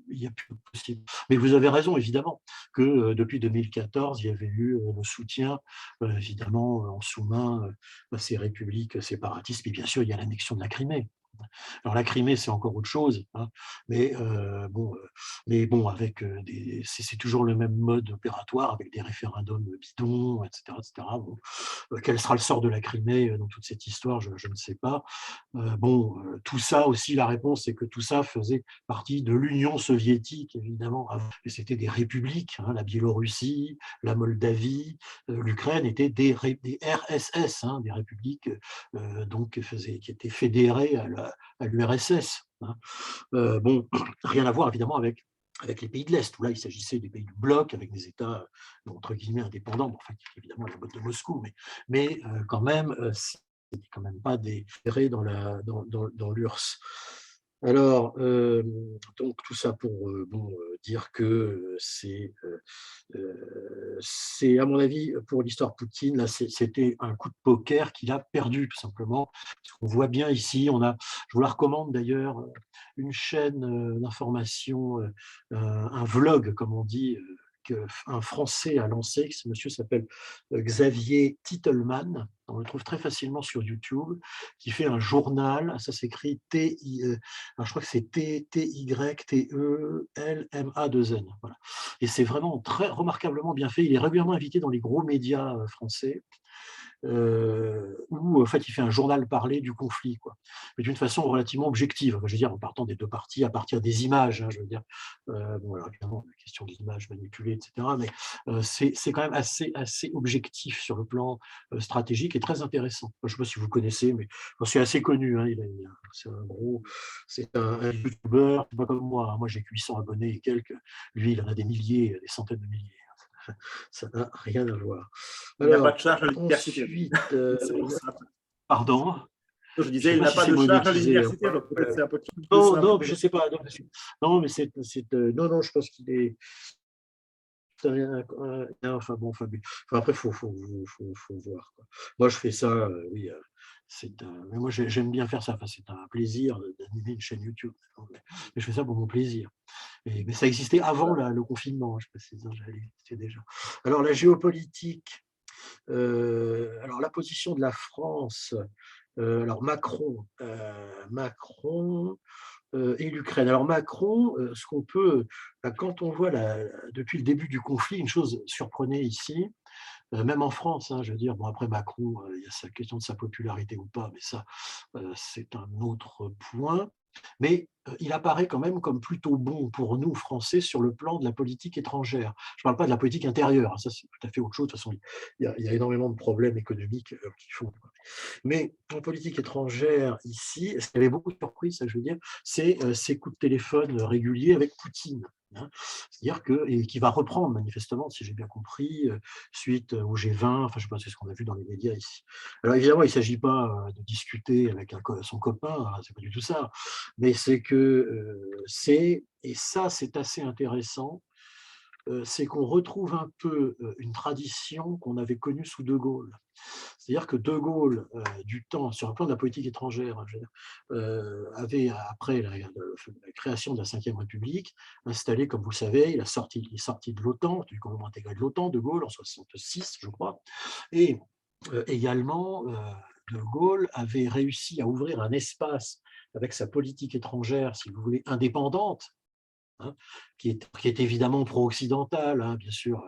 il n'y a plus possible. Mais vous avez raison, évidemment, que depuis 2014, il y avait eu le soutien, évidemment, en sous-main à ces républiques séparatistes. Et bien sûr, il y a l'annexion de la Crimée. Alors la Crimée, c'est encore autre chose, hein, mais, bon, avec c'est toujours le même mode opératoire, avec des référendums bidons, etc. etc. Bon, quel sera le sort de la Crimée dans toute cette histoire, je ne sais pas. Tout ça aussi, la réponse, c'est que tout ça faisait partie de l'Union soviétique, évidemment, et c'était des républiques, hein, la Biélorussie, la Moldavie, l'Ukraine étaient des RSS, hein, des républiques donc, qui étaient fédérées à l'URSS. Hein. Rien à voir évidemment avec les pays de l'Est, où là il s'agissait des pays du bloc, avec des États entre guillemets indépendants, bon, enfin, évidemment la botte de Moscou, mais quand même, c'était quand même pas des fédérés dans l'URSS. Alors, donc tout ça pour dire que c'est, à mon avis, pour l'histoire Poutine, là, c'était un coup de poker qu'il a perdu, tout simplement. On voit bien ici, je vous la recommande d'ailleurs, une chaîne d'information, un vlog, comme on dit, qu'un Français a lancé. Ce monsieur s'appelle Xavier Titelman. On le trouve très facilement sur YouTube, qui fait un journal. Ça s'écrit je crois que c'est Tytelma2N. Voilà. Et c'est vraiment très remarquablement bien fait. Il est régulièrement invité dans les gros médias français, où en fait il fait un journal parlé du conflit, quoi, mais d'une façon relativement objective. Je veux dire, en partant des deux parties, à partir des images. Hein, je veux dire, alors évidemment, la question des images manipulées, etc. Mais c'est quand même assez objectif sur le plan stratégique et très intéressant. Je ne sais pas si vous connaissez, mais c'est assez connu. Hein, c'est un YouTuber, pas comme moi. Hein. Moi, j'ai 800 abonnés et quelques. Lui, il en a des milliers, des centaines de milliers. Ça n'a rien à voir. Il n'a pas de charge à l'université. Ensuite, pardon. Je disais, il n'a pas de charge à l'université, donc peut-être c'est un peu plus simple. Non, mais je ne sais pas. Non, mais non, je pense qu'il est. Enfin bon, après, il faut voir, quoi. Moi, je fais ça, oui. Mais moi, j'aime bien faire ça. Enfin, c'est un plaisir d'animer une chaîne YouTube. Mais je fais ça pour mon plaisir. Mais ça existait avant le confinement, je précise, ça existait déjà. Alors, la géopolitique, alors la position de la France, alors Macron et l'Ukraine. Alors Macron, ce qu'on peut, quand on voit depuis le début du conflit, une chose surprenait ici, même en France, hein, je veux dire, bon après Macron, il y a sa question de sa popularité ou pas, mais ça, c'est un autre point. Mais il apparaît quand même comme plutôt bon pour nous, Français, sur le plan de la politique étrangère. Je ne parle pas de la politique intérieure, hein, ça c'est tout à fait autre chose. De toute façon, il y a énormément de problèmes économiques qui font. Mais en politique étrangère, ici, ce qui avait beaucoup surpris, ça je veux dire, c'est ces coups de téléphone réguliers avec Poutine. Hein. C'est-à-dire et qui va reprendre manifestement, si j'ai bien compris, suite au G20, enfin je ne sais pas, c'est ce qu'on a vu dans les médias ici. Alors évidemment, il ne s'agit pas de discuter avec son copain, hein, c'est pas du tout ça, mais c'est que et ça c'est assez intéressant, c'est qu'on retrouve un peu une tradition qu'on avait connue sous De Gaulle. C'est-à-dire que De Gaulle, du temps, sur le plan de la politique étrangère, hein, avait, après la création de la Ve République, installé, comme vous le savez, il est sorti de l'OTAN, du gouvernement intégré de l'OTAN, De Gaulle, en 1966, je crois, et également, De Gaulle avait réussi à ouvrir un espace avec sa politique étrangère, si vous voulez, indépendante, hein, qui est évidemment pro-occidentale, hein, bien sûr,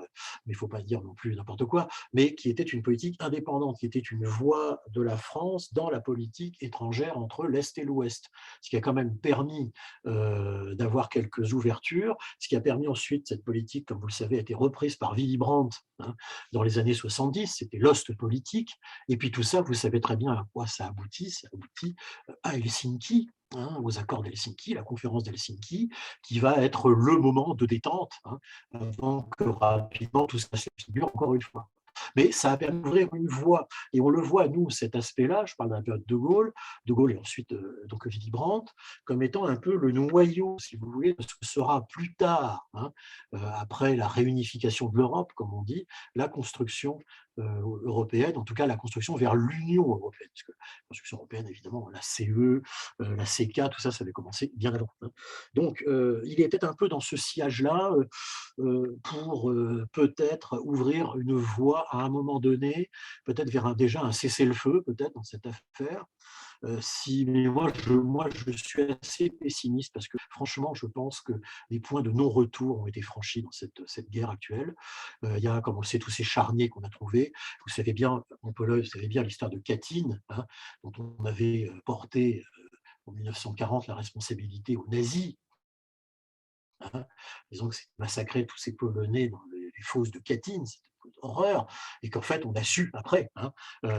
mais il ne faut pas dire non plus n'importe quoi, mais qui était une politique indépendante, qui était une voix de la France dans la politique étrangère entre l'Est et l'Ouest, ce qui a quand même permis d'avoir quelques ouvertures, ce qui a permis ensuite, cette politique, comme vous le savez, a été reprise par Willy Brandt, hein, dans les années 70, c'était l'Ostpolitik, et puis tout ça, vous savez très bien à quoi ça aboutit à Helsinki, hein, aux accords d'Helsinki, la conférence d'Helsinki, qui va être le moment de détente, hein, avant que rapidement tout ça se figure encore une fois. Mais ça a permis d'ouvrir une voie, et on le voit, nous, cet aspect-là, je parle de la période de Gaulle et ensuite donc Willy Brandt, comme étant un peu le noyau, si vous voulez, de ce que sera plus tard, hein, après la réunification de l'Europe, comme on dit, la construction européenne, en tout cas la construction vers l'Union européenne, parce que la construction européenne, évidemment, la CE, la CK, tout ça, ça avait commencé bien avant. Hein. Donc, il est peut-être un peu dans ce sillage-là pour peut-être ouvrir une voie à un moment donné, peut-être vers déjà un cessez-le-feu, peut-être dans cette affaire. Mais moi, je suis assez pessimiste parce que franchement, je pense que les points de non-retour ont été franchis dans cette guerre actuelle. Il y a, comme on le sait, tous ces charniers qu'on a trouvés. Vous savez bien, en Pologne, vous savez bien l'histoire de Katyn, hein, dont on avait porté en 1940 la responsabilité aux nazis. Hein. Disons que c'est massacrer tous ces Polonais dans les fosses de Katyn, c'était une horreur, et qu'en fait on a su après, hein,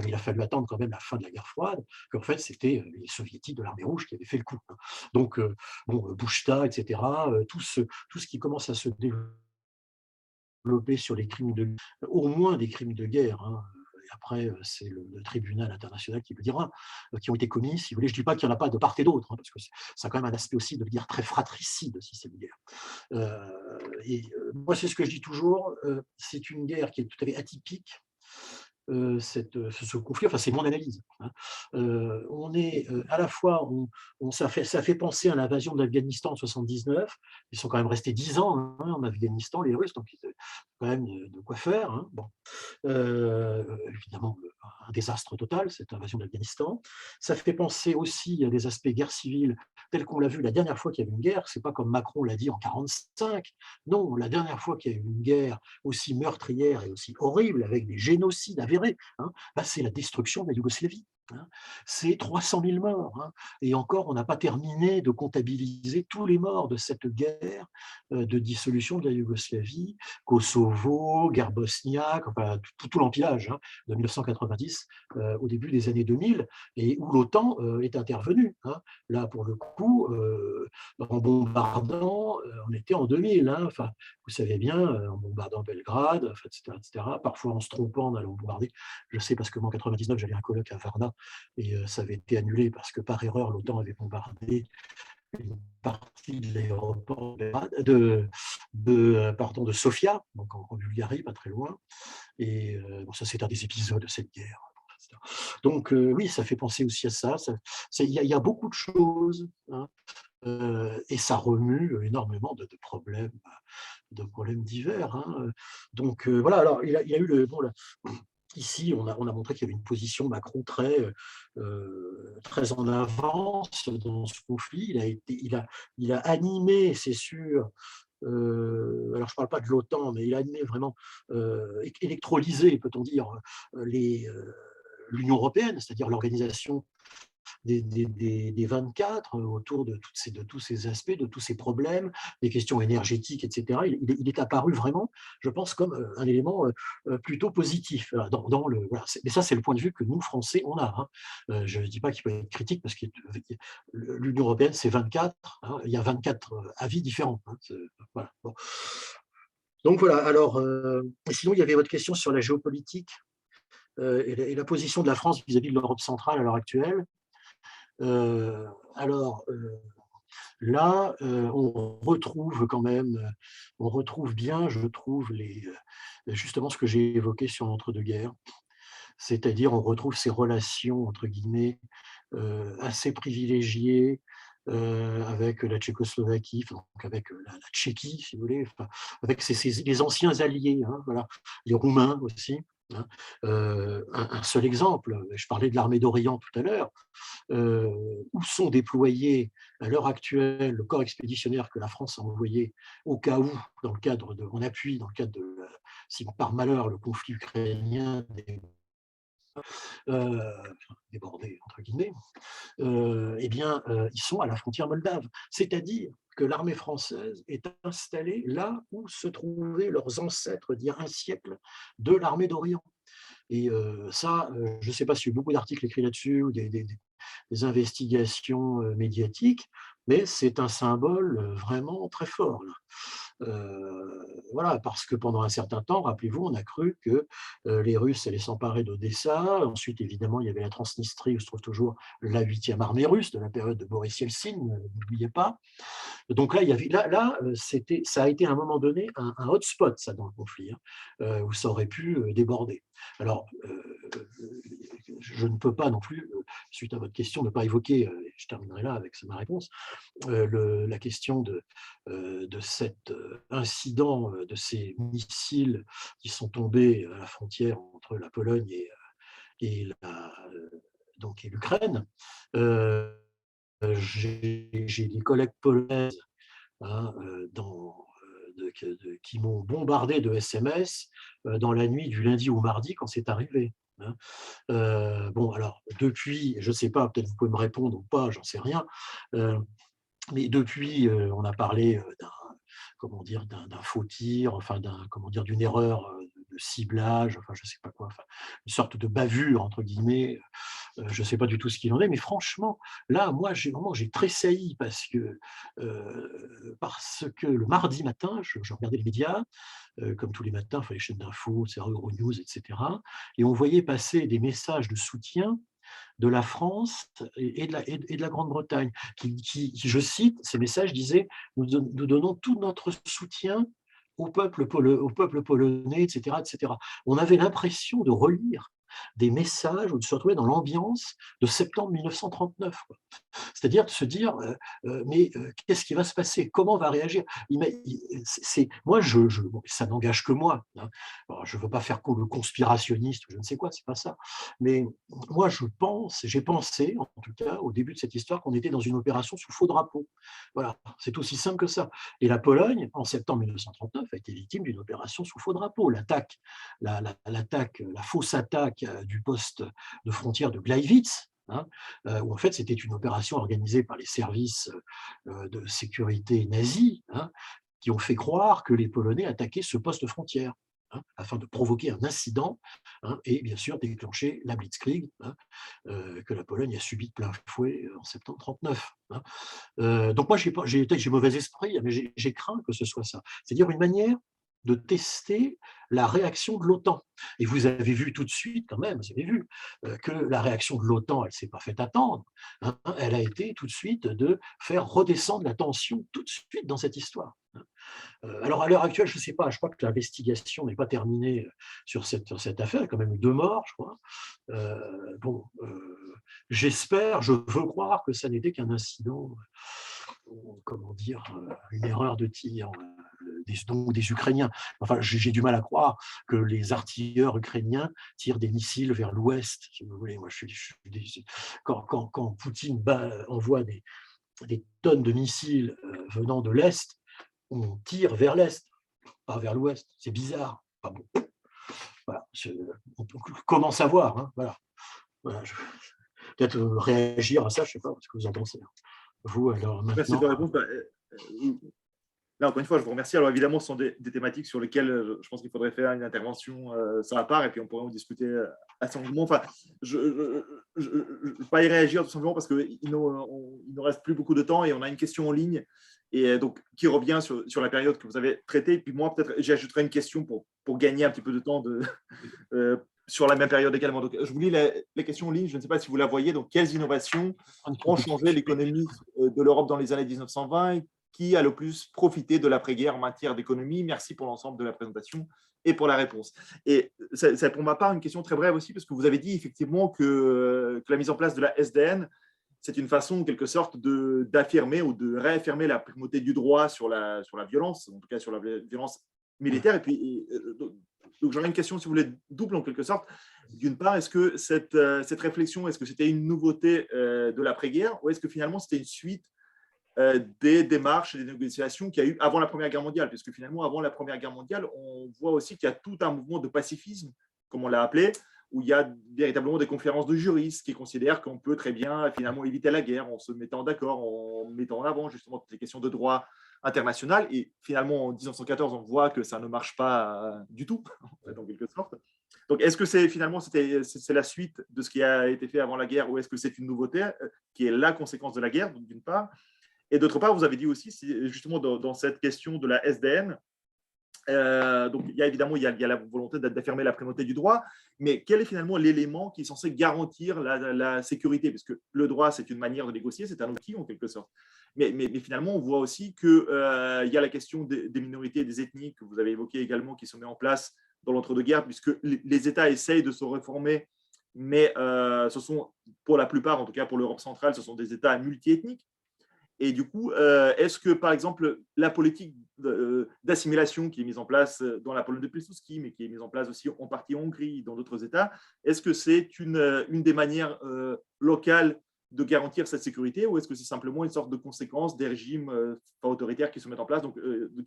il a fallu attendre quand même la fin de la guerre froide, qu'en fait c'était les soviétiques de l'armée rouge qui avaient fait le coup. Hein. Donc bon, Bouchta, etc., tout ce qui commence à se développer sur les crimes au moins des crimes de guerre, hein. Et après, c'est le tribunal international qui le dira, qui ont été commis, si vous voulez. Je ne dis pas qu'il n'y en a pas de part et d'autre, hein, parce que ça a quand même un aspect aussi de guerre très fratricide, si c'est une guerre. Moi, c'est ce que je dis toujours, c'est une guerre qui est tout à fait atypique, ce conflit, enfin c'est mon analyse. Hein. On est à la fois, ça fait penser à l'invasion de l'Afghanistan en 79. Ils sont quand même restés 10 ans hein, en Afghanistan, les Russes, donc ils ont quand même de quoi faire. Hein. Bon. Évidemment, un désastre total, cette invasion de l'Afghanistan. Ça fait penser aussi à des aspects guerre civile, tels qu'on l'a vu la dernière fois qu'il y avait une guerre. C'est pas comme Macron l'a dit en 1945. Non, la dernière fois qu'il y a eu une guerre aussi meurtrière et aussi horrible, avec des génocides avérés, hein, bah, c'est la destruction de la Yougoslavie. Hein. C'est 300 000 morts. Hein. Et encore, on n'a pas terminé de comptabiliser tous les morts de cette guerre de dissolution de la Yougoslavie, Kosovo, guerre bosniaque, enfin tout l'empilage hein, de 1990 au début des années 2000, et où l'OTAN est intervenue. Hein. Là, pour le coup, en bombardant, on était en 2000. Hein, enfin, vous savez bien, en bombardant Belgrade, etc., etc., parfois en se trompant en allant bombarder. Je sais parce que moi, en 99, j'avais un colloque à Varna et ça avait été annulé parce que par erreur, l'OTAN avait bombardé une partie de l'aéroport de Sofia, donc en Bulgarie, pas très loin. Et bon, ça, c'est un des épisodes de cette guerre. Donc oui, ça fait penser aussi à ça. Il y a beaucoup de choses. Hein, et ça remue énormément de problèmes divers. Hein. Donc voilà, alors il y a eu ici, on a montré qu'il y avait une position Macron très en avance dans ce conflit. Il a animé, c'est sûr, alors je ne parle pas de l'OTAN, mais il a animé vraiment, électrolysé, peut-on dire, l'Union européenne, c'est-à-dire l'organisation des 24 autour de tous ces aspects, de tous ces problèmes, des questions énergétiques, etc. Il est apparu vraiment, je pense, comme un élément plutôt positif. Voilà. Mais ça, c'est le point de vue que nous, Français, on a. Hein. Je ne dis pas qu'il peut être critique, parce que l'Union européenne, c'est 24. Hein. Il y a 24 avis différents. Hein. Voilà. Bon. Donc voilà, alors, sinon, il y avait votre question sur la géopolitique et la position de la France vis-à-vis de l'Europe centrale à l'heure actuelle. Alors là, on retrouve quand même, on retrouve bien, je trouve, justement ce que j'ai évoqué sur l'entre-deux-guerres, c'est-à-dire on retrouve ces relations, entre guillemets, assez privilégiées avec la Tchécoslovaquie, donc avec la Tchéquie, si vous voulez, enfin, avec les anciens alliés, hein, voilà, les Roumains aussi. Hein. Un seul exemple, je parlais de l'armée d'Orient tout à l'heure, où sont déployés à l'heure actuelle le corps expéditionnaire que la France a envoyé au cas où, en appui, dans le cadre si par malheur le conflit ukrainien débordé, entre guillemets, eh bien, ils sont à la frontière moldave. C'est-à-dire que l'armée française est installée là où se trouvaient leurs ancêtres d'il y a un siècle de l'armée d'Orient. Et ça, je ne sais pas s'il y a eu beaucoup d'articles écrits là-dessus ou des investigations médiatiques, mais c'est un symbole vraiment très fort. Là. Voilà, parce que pendant un certain temps, rappelez-vous, on a cru que les Russes allaient s'emparer d'Odessa. Ensuite, évidemment, il y avait la Transnistrie, où se trouve toujours la 8e armée russe de la période de Boris Yeltsin, n'oubliez pas. Donc là, il y avait, ça a été à un moment donné un hotspot, ça, dans le conflit, hein, où ça aurait pu déborder. Alors, je ne peux pas non plus, suite à votre question, ne pas évoquer, je terminerai là avec ma réponse, la question de cet incident, de ces missiles qui sont tombés à la frontière entre la Pologne et l'Ukraine. J'ai des collègues polonaises, hein, qui m'ont bombardé de SMS dans la nuit du lundi au mardi quand c'est arrivé. Hein. Bon, alors, depuis, je ne sais pas, peut-être vous pouvez me répondre ou pas, j'en sais rien, mais depuis, on a parlé d'un faux tir, enfin d'une erreur de ciblage, enfin je ne sais pas quoi, enfin, une sorte de bavure entre guillemets. Je ne sais pas du tout ce qu'il en est, mais franchement, là, moi, j'ai tressailli parce que le mardi matin, je regardais les médias, comme tous les matins, enfin, les chaînes d'infos, Euronews, etc. Et on voyait passer des messages de soutien de la France et de la Grande-Bretagne, je cite, ces messages disaient « Nous donnons tout notre soutien au peuple polonais, etc. etc. » On avait l'impression de relire des messages ou de se retrouver dans l'ambiance de septembre 1939. C'est-à-dire de se dire, mais qu'est-ce qui va se passer? Comment on va réagir? Moi, ça n'engage que moi. Hein. Alors, je ne veux pas faire le conspirationniste ou je ne sais quoi, c'est pas ça. Mais moi, j'ai pensé, en tout cas, au début de cette histoire, qu'on était dans une opération sous faux drapeau. Voilà, c'est aussi simple que ça. Et la Pologne, en septembre 1939, a été victime d'une opération sous faux drapeau. La fausse attaque du poste de frontière de Gleiwitz, hein, où en fait c'était une opération organisée par les services de sécurité nazis, hein, qui ont fait croire que les Polonais attaquaient ce poste frontière, hein, afin de provoquer un incident, hein, et bien sûr déclencher la Blitzkrieg, hein, que la Pologne a subi de plein fouet en septembre 1939. Hein. Donc moi j'ai mauvais esprit, mais j'ai craint que ce soit ça. C'est-à-dire une manière de tester la réaction de l'OTAN. Et vous avez vu tout de suite, quand même, vous avez vu que la réaction de l'OTAN, elle ne s'est pas fait attendre. Hein, elle a été tout de suite de faire redescendre la tension tout de suite dans cette histoire. Alors, à l'heure actuelle, je ne sais pas, je crois que l'investigation n'est pas terminée sur cette affaire, il y a quand même eu 2 morts, je crois. J'espère, je veux croire que ça n'était qu'un incident, comment dire, une erreur de tir des Ukrainiens. Enfin, j'ai du mal à croire que les artilleurs ukrainiens tirent des missiles vers l'ouest, si vous voulez. Moi, quand Poutine envoie des tonnes de missiles venant de l'est, on tire vers l'est, pas vers l'ouest. C'est bizarre. Pas bon. Voilà, on comment savoir, hein, voilà. Peut-être réagir à ça, je ne sais pas ce que vous en pensez. Vous, alors maintenant. Merci de la réponse. Là, encore une fois, je vous remercie. Alors évidemment, ce sont des thématiques sur lesquelles je pense qu'il faudrait faire une intervention ça à part, et puis on pourrait en discuter assez longuement. Enfin, je ne vais pas y réagir tout simplement parce qu'il ne reste plus beaucoup de temps et on a une question en ligne et donc qui revient sur la période que vous avez traitée. Et puis moi, peut-être, j'ajouterai une question pour gagner un petit peu de temps sur la même période également. Donc, je vous lis la question en ligne. Je ne sais pas si vous la voyez. Donc, quelles innovations ont changé l'économie de l'Europe dans les années 1920 ? Qui a le plus profité de l'après-guerre en matière d'économie? Merci pour l'ensemble de la présentation et pour la réponse. Et c'est pour ma part une question très brève aussi, parce que vous avez dit effectivement que la mise en place de la SDN, c'est une façon, en quelque sorte, d'affirmer ou de réaffirmer la primauté du droit sur la violence, en tout cas sur la violence militaire. Et puis, donc j'aurais une question, si vous voulez, double en quelque sorte. D'une part, est-ce que cette réflexion, est-ce que c'était une nouveauté de l'après-guerre, ou est-ce que finalement c'était une suite des démarches et des négociations qu'il y a eu avant la Première Guerre mondiale, puisque finalement, avant la Première Guerre mondiale, on voit aussi qu'il y a tout un mouvement de pacifisme, comme on l'a appelé, où il y a véritablement des conférences de juristes qui considèrent qu'on peut très bien finalement éviter la guerre en se mettant d'accord, en mettant en avant justement toutes les questions de droit international. Et finalement, en 1914, on voit que ça ne marche pas du tout, en quelque sorte. Donc, est-ce que c'est la suite de ce qui a été fait avant la guerre, ou est-ce que c'est une nouveauté qui est la conséquence de la guerre, d'une part? Et d'autre part, vous avez dit aussi, justement dans cette question de la SDN, donc il y a évidemment il y a la volonté d'affirmer la primauté du droit, mais quel est finalement l'élément qui est censé garantir la sécurité? Parce que le droit, c'est une manière de négocier, c'est un outil en quelque sorte. Mais finalement, on voit aussi qu'il y a la question des minorités et des ethnies que vous avez évoqué également, qui se met en place dans l'entre-deux-guerres, puisque les États essayent de se réformer, mais ce sont, pour la plupart, en tout cas pour l'Europe centrale, ce sont des États multiethniques. Et du coup, est-ce que, par exemple, la politique d'assimilation qui est mise en place dans la Pologne de Pilsudski, mais qui est mise en place aussi en partie en Hongrie, dans d'autres États, est-ce que c'est une des manières locales de garantir cette sécurité, ou est-ce que c'est simplement une sorte de conséquence des régimes autoritaires qui se mettent en place? Donc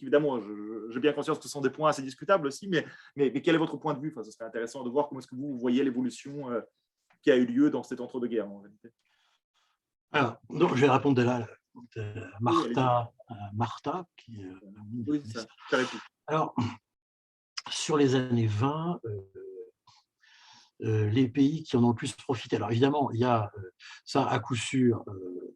évidemment, j'ai bien conscience que ce sont des points assez discutables aussi, mais quel est votre point de vue? Enfin, ce serait intéressant de voir comment est-ce que vous voyez l'évolution qui a eu lieu dans cet entre-deux-guerres, en réalité. Alors, donc, je vais répondre de Oui, Martha, qui oui, c'est ça. Alors, sur les années 20, les pays qui en ont le plus profité. Alors évidemment, il y a ça à coup sûr,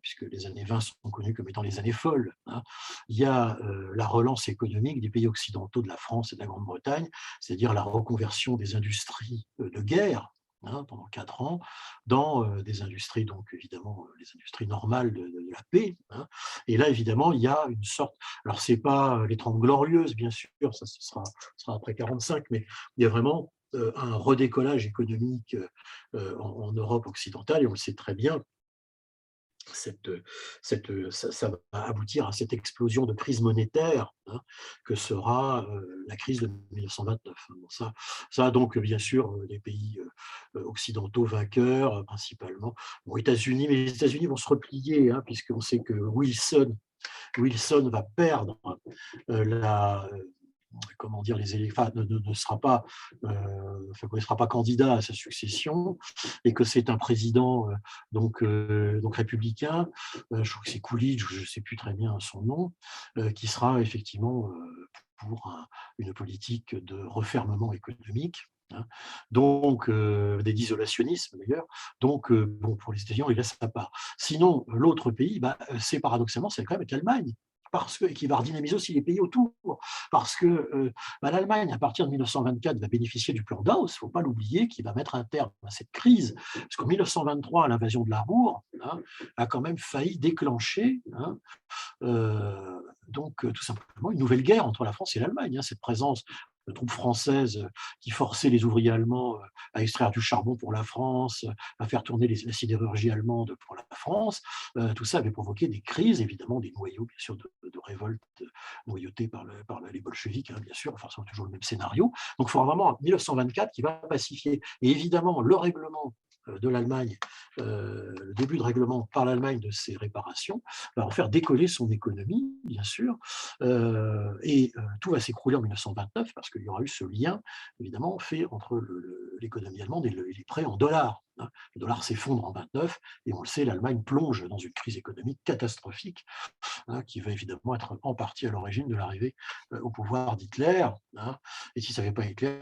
puisque les années 20 sont connues comme étant les années folles, hein, il y a la relance économique des pays occidentaux, de la France et de la Grande-Bretagne, c'est-à-dire la reconversion des industries de guerre, hein, pendant 4 ans, dans des industries, donc évidemment les industries normales de la paix. Hein. Et là, évidemment, il y a une sorte, alors c'est pas les 30 glorieuses, bien sûr, ça ce sera après 45, mais il y a vraiment un redécollage économique en Europe occidentale, et on le sait très bien, ça va aboutir à cette explosion de crise monétaire, hein, que sera la crise de 1929. Bon, ça donc, bien sûr, les pays occidentaux vainqueurs, principalement. Bon, États-Unis, mais les États-Unis vont se replier, hein, puisqu'on sait que Wilson va perdre la comment dire, les élections, ne sera pas, ne sera pas candidat à sa succession, et que c'est un président donc républicain, je crois que c'est Coolidge, je ne sais plus très bien son nom, qui sera effectivement pour une politique de refermement économique. Hein. Donc, d'isolationnisme d'ailleurs. Donc, bon, pour les États-Unis, on les laisse à part. Sinon, l'autre pays, c'est paradoxalement, c'est quand même l'Allemagne, qui va redynamiser aussi les pays autour. Parce que l'Allemagne, à partir de 1924, va bénéficier du plan Gauss, il ne faut pas l'oublier, qui va mettre un terme à cette crise. Parce qu'en 1923, l'invasion de la Ruhr, hein, a quand même failli déclencher, hein, donc tout simplement une nouvelle guerre entre la France et l'Allemagne. Hein, cette présence de troupes françaises qui forçaient les ouvriers allemands à extraire du charbon pour la France, à faire tourner la sidérurgie allemande pour la France. Tout ça avait provoqué des crises, évidemment, des noyaux, bien sûr, de révolte noyautés par les bolcheviks, hein, bien sûr, enfin, c'est toujours le même scénario. Donc, il faut vraiment 1924 qui va pacifier. Et évidemment, le règlement de l'Allemagne, le début de règlement par l'Allemagne de ses réparations, va en faire décoller son économie, bien sûr, et tout va s'écrouler en 1929 parce qu'il y aura eu ce lien, évidemment, fait entre l'économie allemande et les prêts en dollars. Hein. Le dollar s'effondre en 29 et on le sait, l'Allemagne plonge dans une crise économique catastrophique, hein, qui va évidemment être en partie à l'origine de l'arrivée au pouvoir d'Hitler. Hein. Et si ça n'avait pas été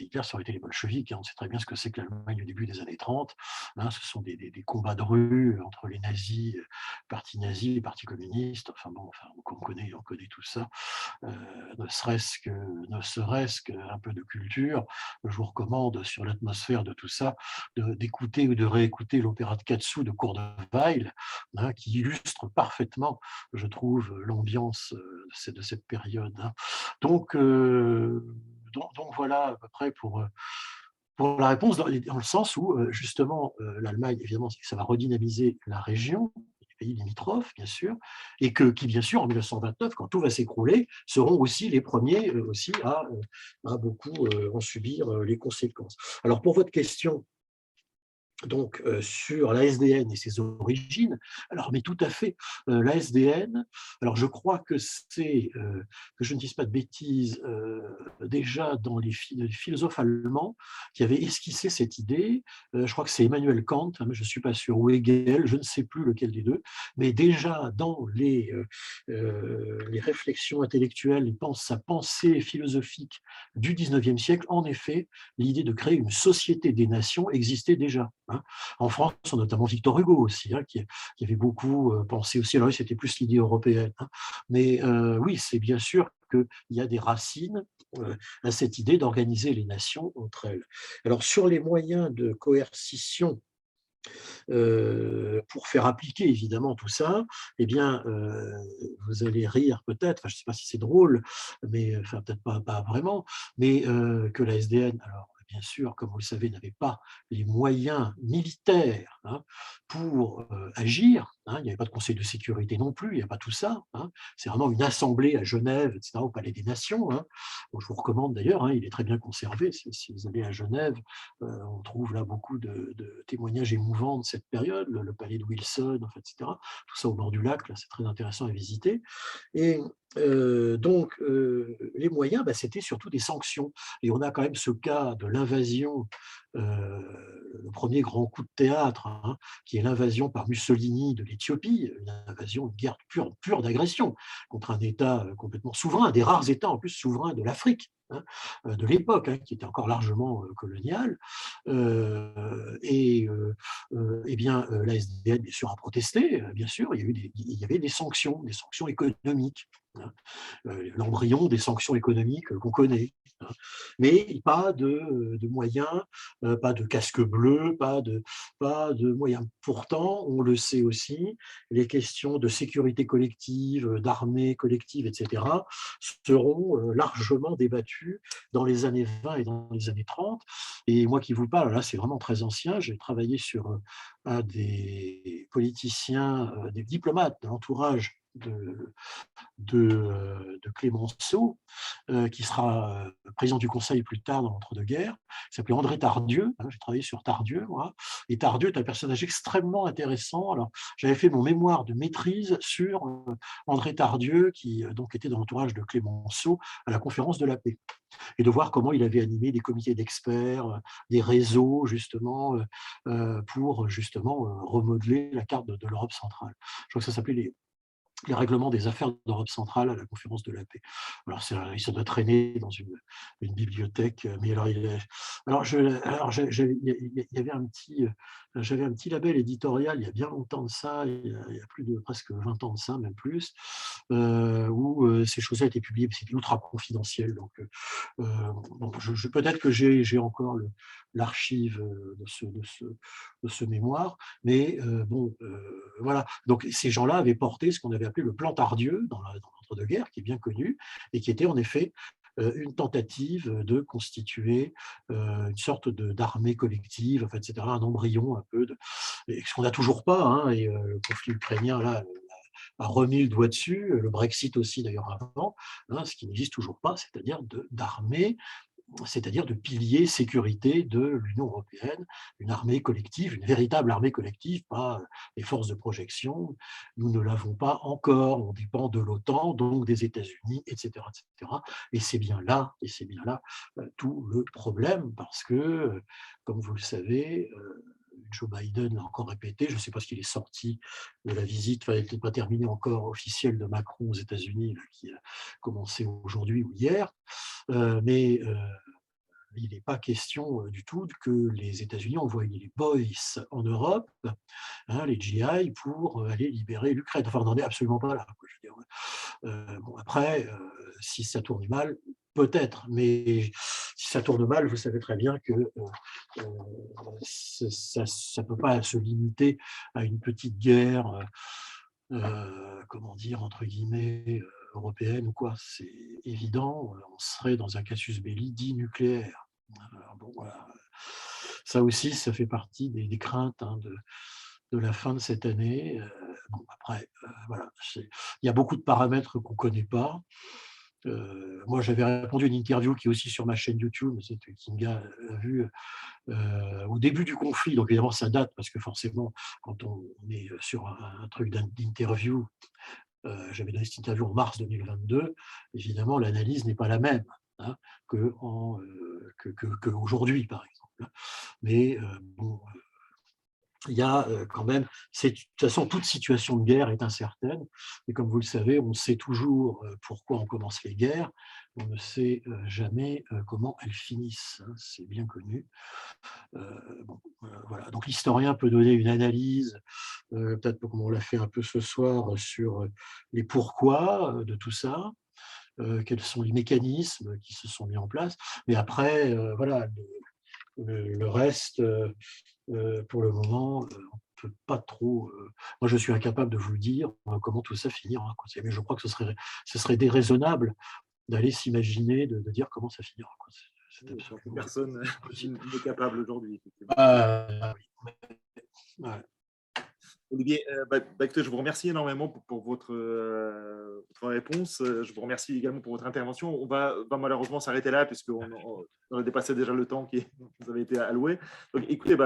Hitler, ça aurait été les bolcheviks. Hein. On sait très bien ce que c'est que l'Allemagne au début des années 30. Hein. Ce sont des combats de rue entre les nazis, parti nazi, parti communiste. Enfin bon, on connaît tout ça. Ne serait-ce qu'un peu de culture. Je vous recommande, sur l'atmosphère de tout ça, d'écouter ou de réécouter l'opéra de Katsu de Kurt Weill, hein, qui illustre parfaitement, je trouve, l'ambiance de cette période. Hein. Donc voilà à peu près pour la réponse, dans le sens où justement l'Allemagne, évidemment, ça va redynamiser la région, les pays limitrophes, bien sûr, et qui, bien sûr, en 1929, quand tout va s'écrouler, seront aussi les premiers aussi à beaucoup en subir les conséquences. Alors, pour votre question, donc, sur la SDN et ses origines, alors, mais tout à fait, la SDN, alors je crois que c'est, que je ne dise pas de bêtises, déjà dans les philosophes allemands qui avaient esquissé cette idée, je crois que c'est Emmanuel Kant, hein, mais je ne suis pas sûr, ou Hegel, je ne sais plus lequel des deux, mais déjà dans les réflexions intellectuelles, sa pensée philosophique du 19e siècle, en effet, l'idée de créer une société des nations existait déjà. Hein. hein. En France, on a notamment Victor Hugo aussi, hein, qui avait beaucoup pensé aussi, alors lui, c'était plus l'idée européenne, hein. Mais oui, c'est bien sûr qu'il y a des racines à cette idée d'organiser les nations entre elles. Alors, sur les moyens de coercition pour faire appliquer évidemment tout ça, eh bien, vous allez rire peut-être, enfin, je ne sais pas si c'est drôle, mais enfin, peut-être pas vraiment, mais que la SDN, alors bien sûr, comme vous le savez, n'avait pas les moyens militaires, hein, pour agir, hein. Il n'y avait pas de Conseil de sécurité non plus, il n'y a pas tout ça, hein. C'est vraiment une assemblée à Genève, etc., au Palais des Nations, hein. Donc, je vous recommande d'ailleurs, hein, il est très bien conservé. Si vous allez à Genève, on trouve là beaucoup de témoignages émouvants de cette période, le palais de Wilson, en fait, etc. Tout ça au bord du lac, là, c'est très intéressant à visiter. Et donc, les moyens, bah, c'était surtout des sanctions. Et on a quand même ce cas de l'invasion, le premier grand coup de théâtre, hein, qui est l'invasion par Mussolini de l'Éthiopie, une invasion, une guerre pure d'agression contre un État complètement souverain, un des rares États en plus souverains de l'Afrique, hein, de l'époque, hein, qui était encore largement coloniale. Eh bien, la SDN, bien sûr, a protesté, bien sûr, il y avait des sanctions économiques, hein, l'embryon des sanctions économiques qu'on connaît, hein. Mais pas de moyens, pas de casque bleu, pas de moyens. Pourtant, on le sait aussi, les questions de sécurité collective, d'armée collective, etc., seront largement débattues dans les années 20 et dans les années 30. Et moi qui vous parle, là, c'est vraiment très ancien. J'ai travaillé sur un des politiciens, des diplomates de l'entourage de Clémenceau, qui sera président du Conseil plus tard dans l'entre-deux-guerres. Il s'appelait André Tardieu, hein, j'ai travaillé sur Tardieu, moi. Et Tardieu est un personnage extrêmement intéressant. Alors, j'avais fait mon mémoire de maîtrise sur André Tardieu, qui donc était dans l'entourage de Clémenceau à la conférence de la paix, et de voir comment il avait animé des comités d'experts, des réseaux, justement, pour justement remodeler la carte de l'Europe centrale. Je crois que ça s'appelait les règlements des affaires d'Europe centrale à la conférence de la paix. Alors, ça doit traîner dans une bibliothèque, mais alors, il y avait j'avais un petit label éditorial il y a bien longtemps de ça, il y a plus de presque 20 ans de ça, même plus, où ces choses-là étaient publiées, mais c'était ultra confidentiel. Donc, bon, peut-être que j'ai encore l'archive de ce mémoire, mais bon, voilà. Donc, ces gens-là avaient porté ce qu'on avait appelé le plan Tardieu dans l'entre-deux-guerres, qui est bien connu, et qui était en effet une tentative de constituer une sorte d'armée collective, enfin, etc., un embryon un peu, ce qu'on n'a toujours pas, hein, et le conflit ukrainien, là, a remis le doigt dessus, le Brexit aussi d'ailleurs avant, hein, ce qui n'existe toujours pas, c'est-à-dire d'armée, c'est-à-dire de pilier sécurité de l'Union européenne, une armée collective, une véritable armée collective, pas les forces de projection. Nous ne l'avons pas encore, on dépend de l'OTAN, donc des États-Unis, etc., etc. Et c'est bien là tout le problème, parce que, comme vous le savez, Joe Biden l'a encore répété, je ne sais pas ce qu'il est sorti de la visite, enfin, il n'était pas terminé encore officielle de Macron aux États-Unis, qui a commencé aujourd'hui ou hier, mais il n'est pas question du tout que les États-Unis envoient les boys en Europe, hein, les GI, pour aller libérer l'Ukraine. Enfin, on n'en est absolument pas là, quoi, je veux dire. Bon, après, si ça tourne mal, peut-être, mais si ça tourne mal, vous savez très bien que ça ne peut pas se limiter à une petite guerre, comment dire, entre guillemets, européenne ou quoi. C'est évident, on serait dans un casus belli dit nucléaire. Alors bon, voilà. Ça aussi, ça fait partie des craintes, hein, de la fin de cette année. Bon, après, voilà, il y a beaucoup de paramètres qu'on ne connaît pas. Moi, j'avais répondu à une interview qui est aussi sur ma chaîne YouTube, c'est Kinga a vu, au début du conflit. Donc évidemment, ça date parce que forcément, quand on est sur un truc d'interview, j'avais donné cette interview en mars 2022, évidemment, l'analyse n'est pas la même, hein, qu'aujourd'hui, par exemple. Mais bon, il y a quand même, de toute façon, toute situation de guerre est incertaine. Et comme vous le savez, on sait toujours pourquoi on commence les guerres. on ne sait jamais comment elles finissent, hein, c'est bien connu. Bon, voilà. Donc l'historien peut donner une analyse, peut-être comme on l'a fait un peu ce soir, sur les pourquoi de tout ça, quels sont les mécanismes qui se sont mis en place. Mais après, voilà, le reste, pour le moment, on ne peut pas trop. Moi, je suis incapable de vous le dire comment tout ça finira, quoi. Mais je crois que ce serait déraisonnable d'aller s'imaginer, de dire comment ça finira, quoi. C'est Je pense que absolument personne impossible. n'est capable aujourd'hui, effectivement. Oui. Ouais. Olivier, écoutez, je vous remercie énormément pour votre réponse. Je vous remercie également pour votre intervention. On va malheureusement s'arrêter là puisqu'on a dépassé déjà le temps qui nous avait été alloué. Donc, écoutez,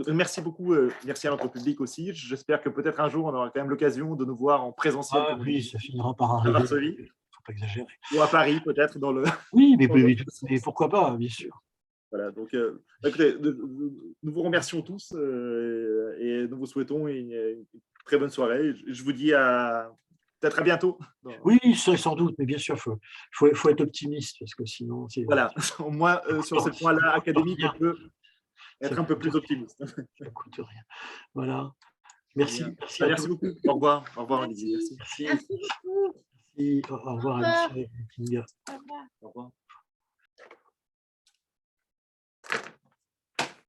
merci beaucoup. Merci à notre public aussi. J'espère que peut-être un jour, on aura quand même l'occasion de nous voir en présentiel, comme on Oui, dit, ça finira par à arriver. Varsovie Il ne faut pas exagérer. ou à Paris, peut-être, dans le. Oui, dans l'autre mais sens. pourquoi pas, bien sûr. Voilà, donc, écoutez, nous vous remercions tous et nous vous souhaitons une très bonne soirée. Je vous dis peut-être à bientôt. Oui, ça, sans doute, mais bien sûr, faut être optimiste, parce que sinon, Voilà, au moins sur ce point-là académique, on rien. peut Ça être un peu coûte plus rien. optimiste. Ça coûte rien. Voilà. Bien. Merci à tous. Merci beaucoup. Au revoir Olivier. Merci. Merci. Merci beaucoup. Merci. Au Au revoir, revoir. Alicia et Kinga. Au revoir. Au revoir.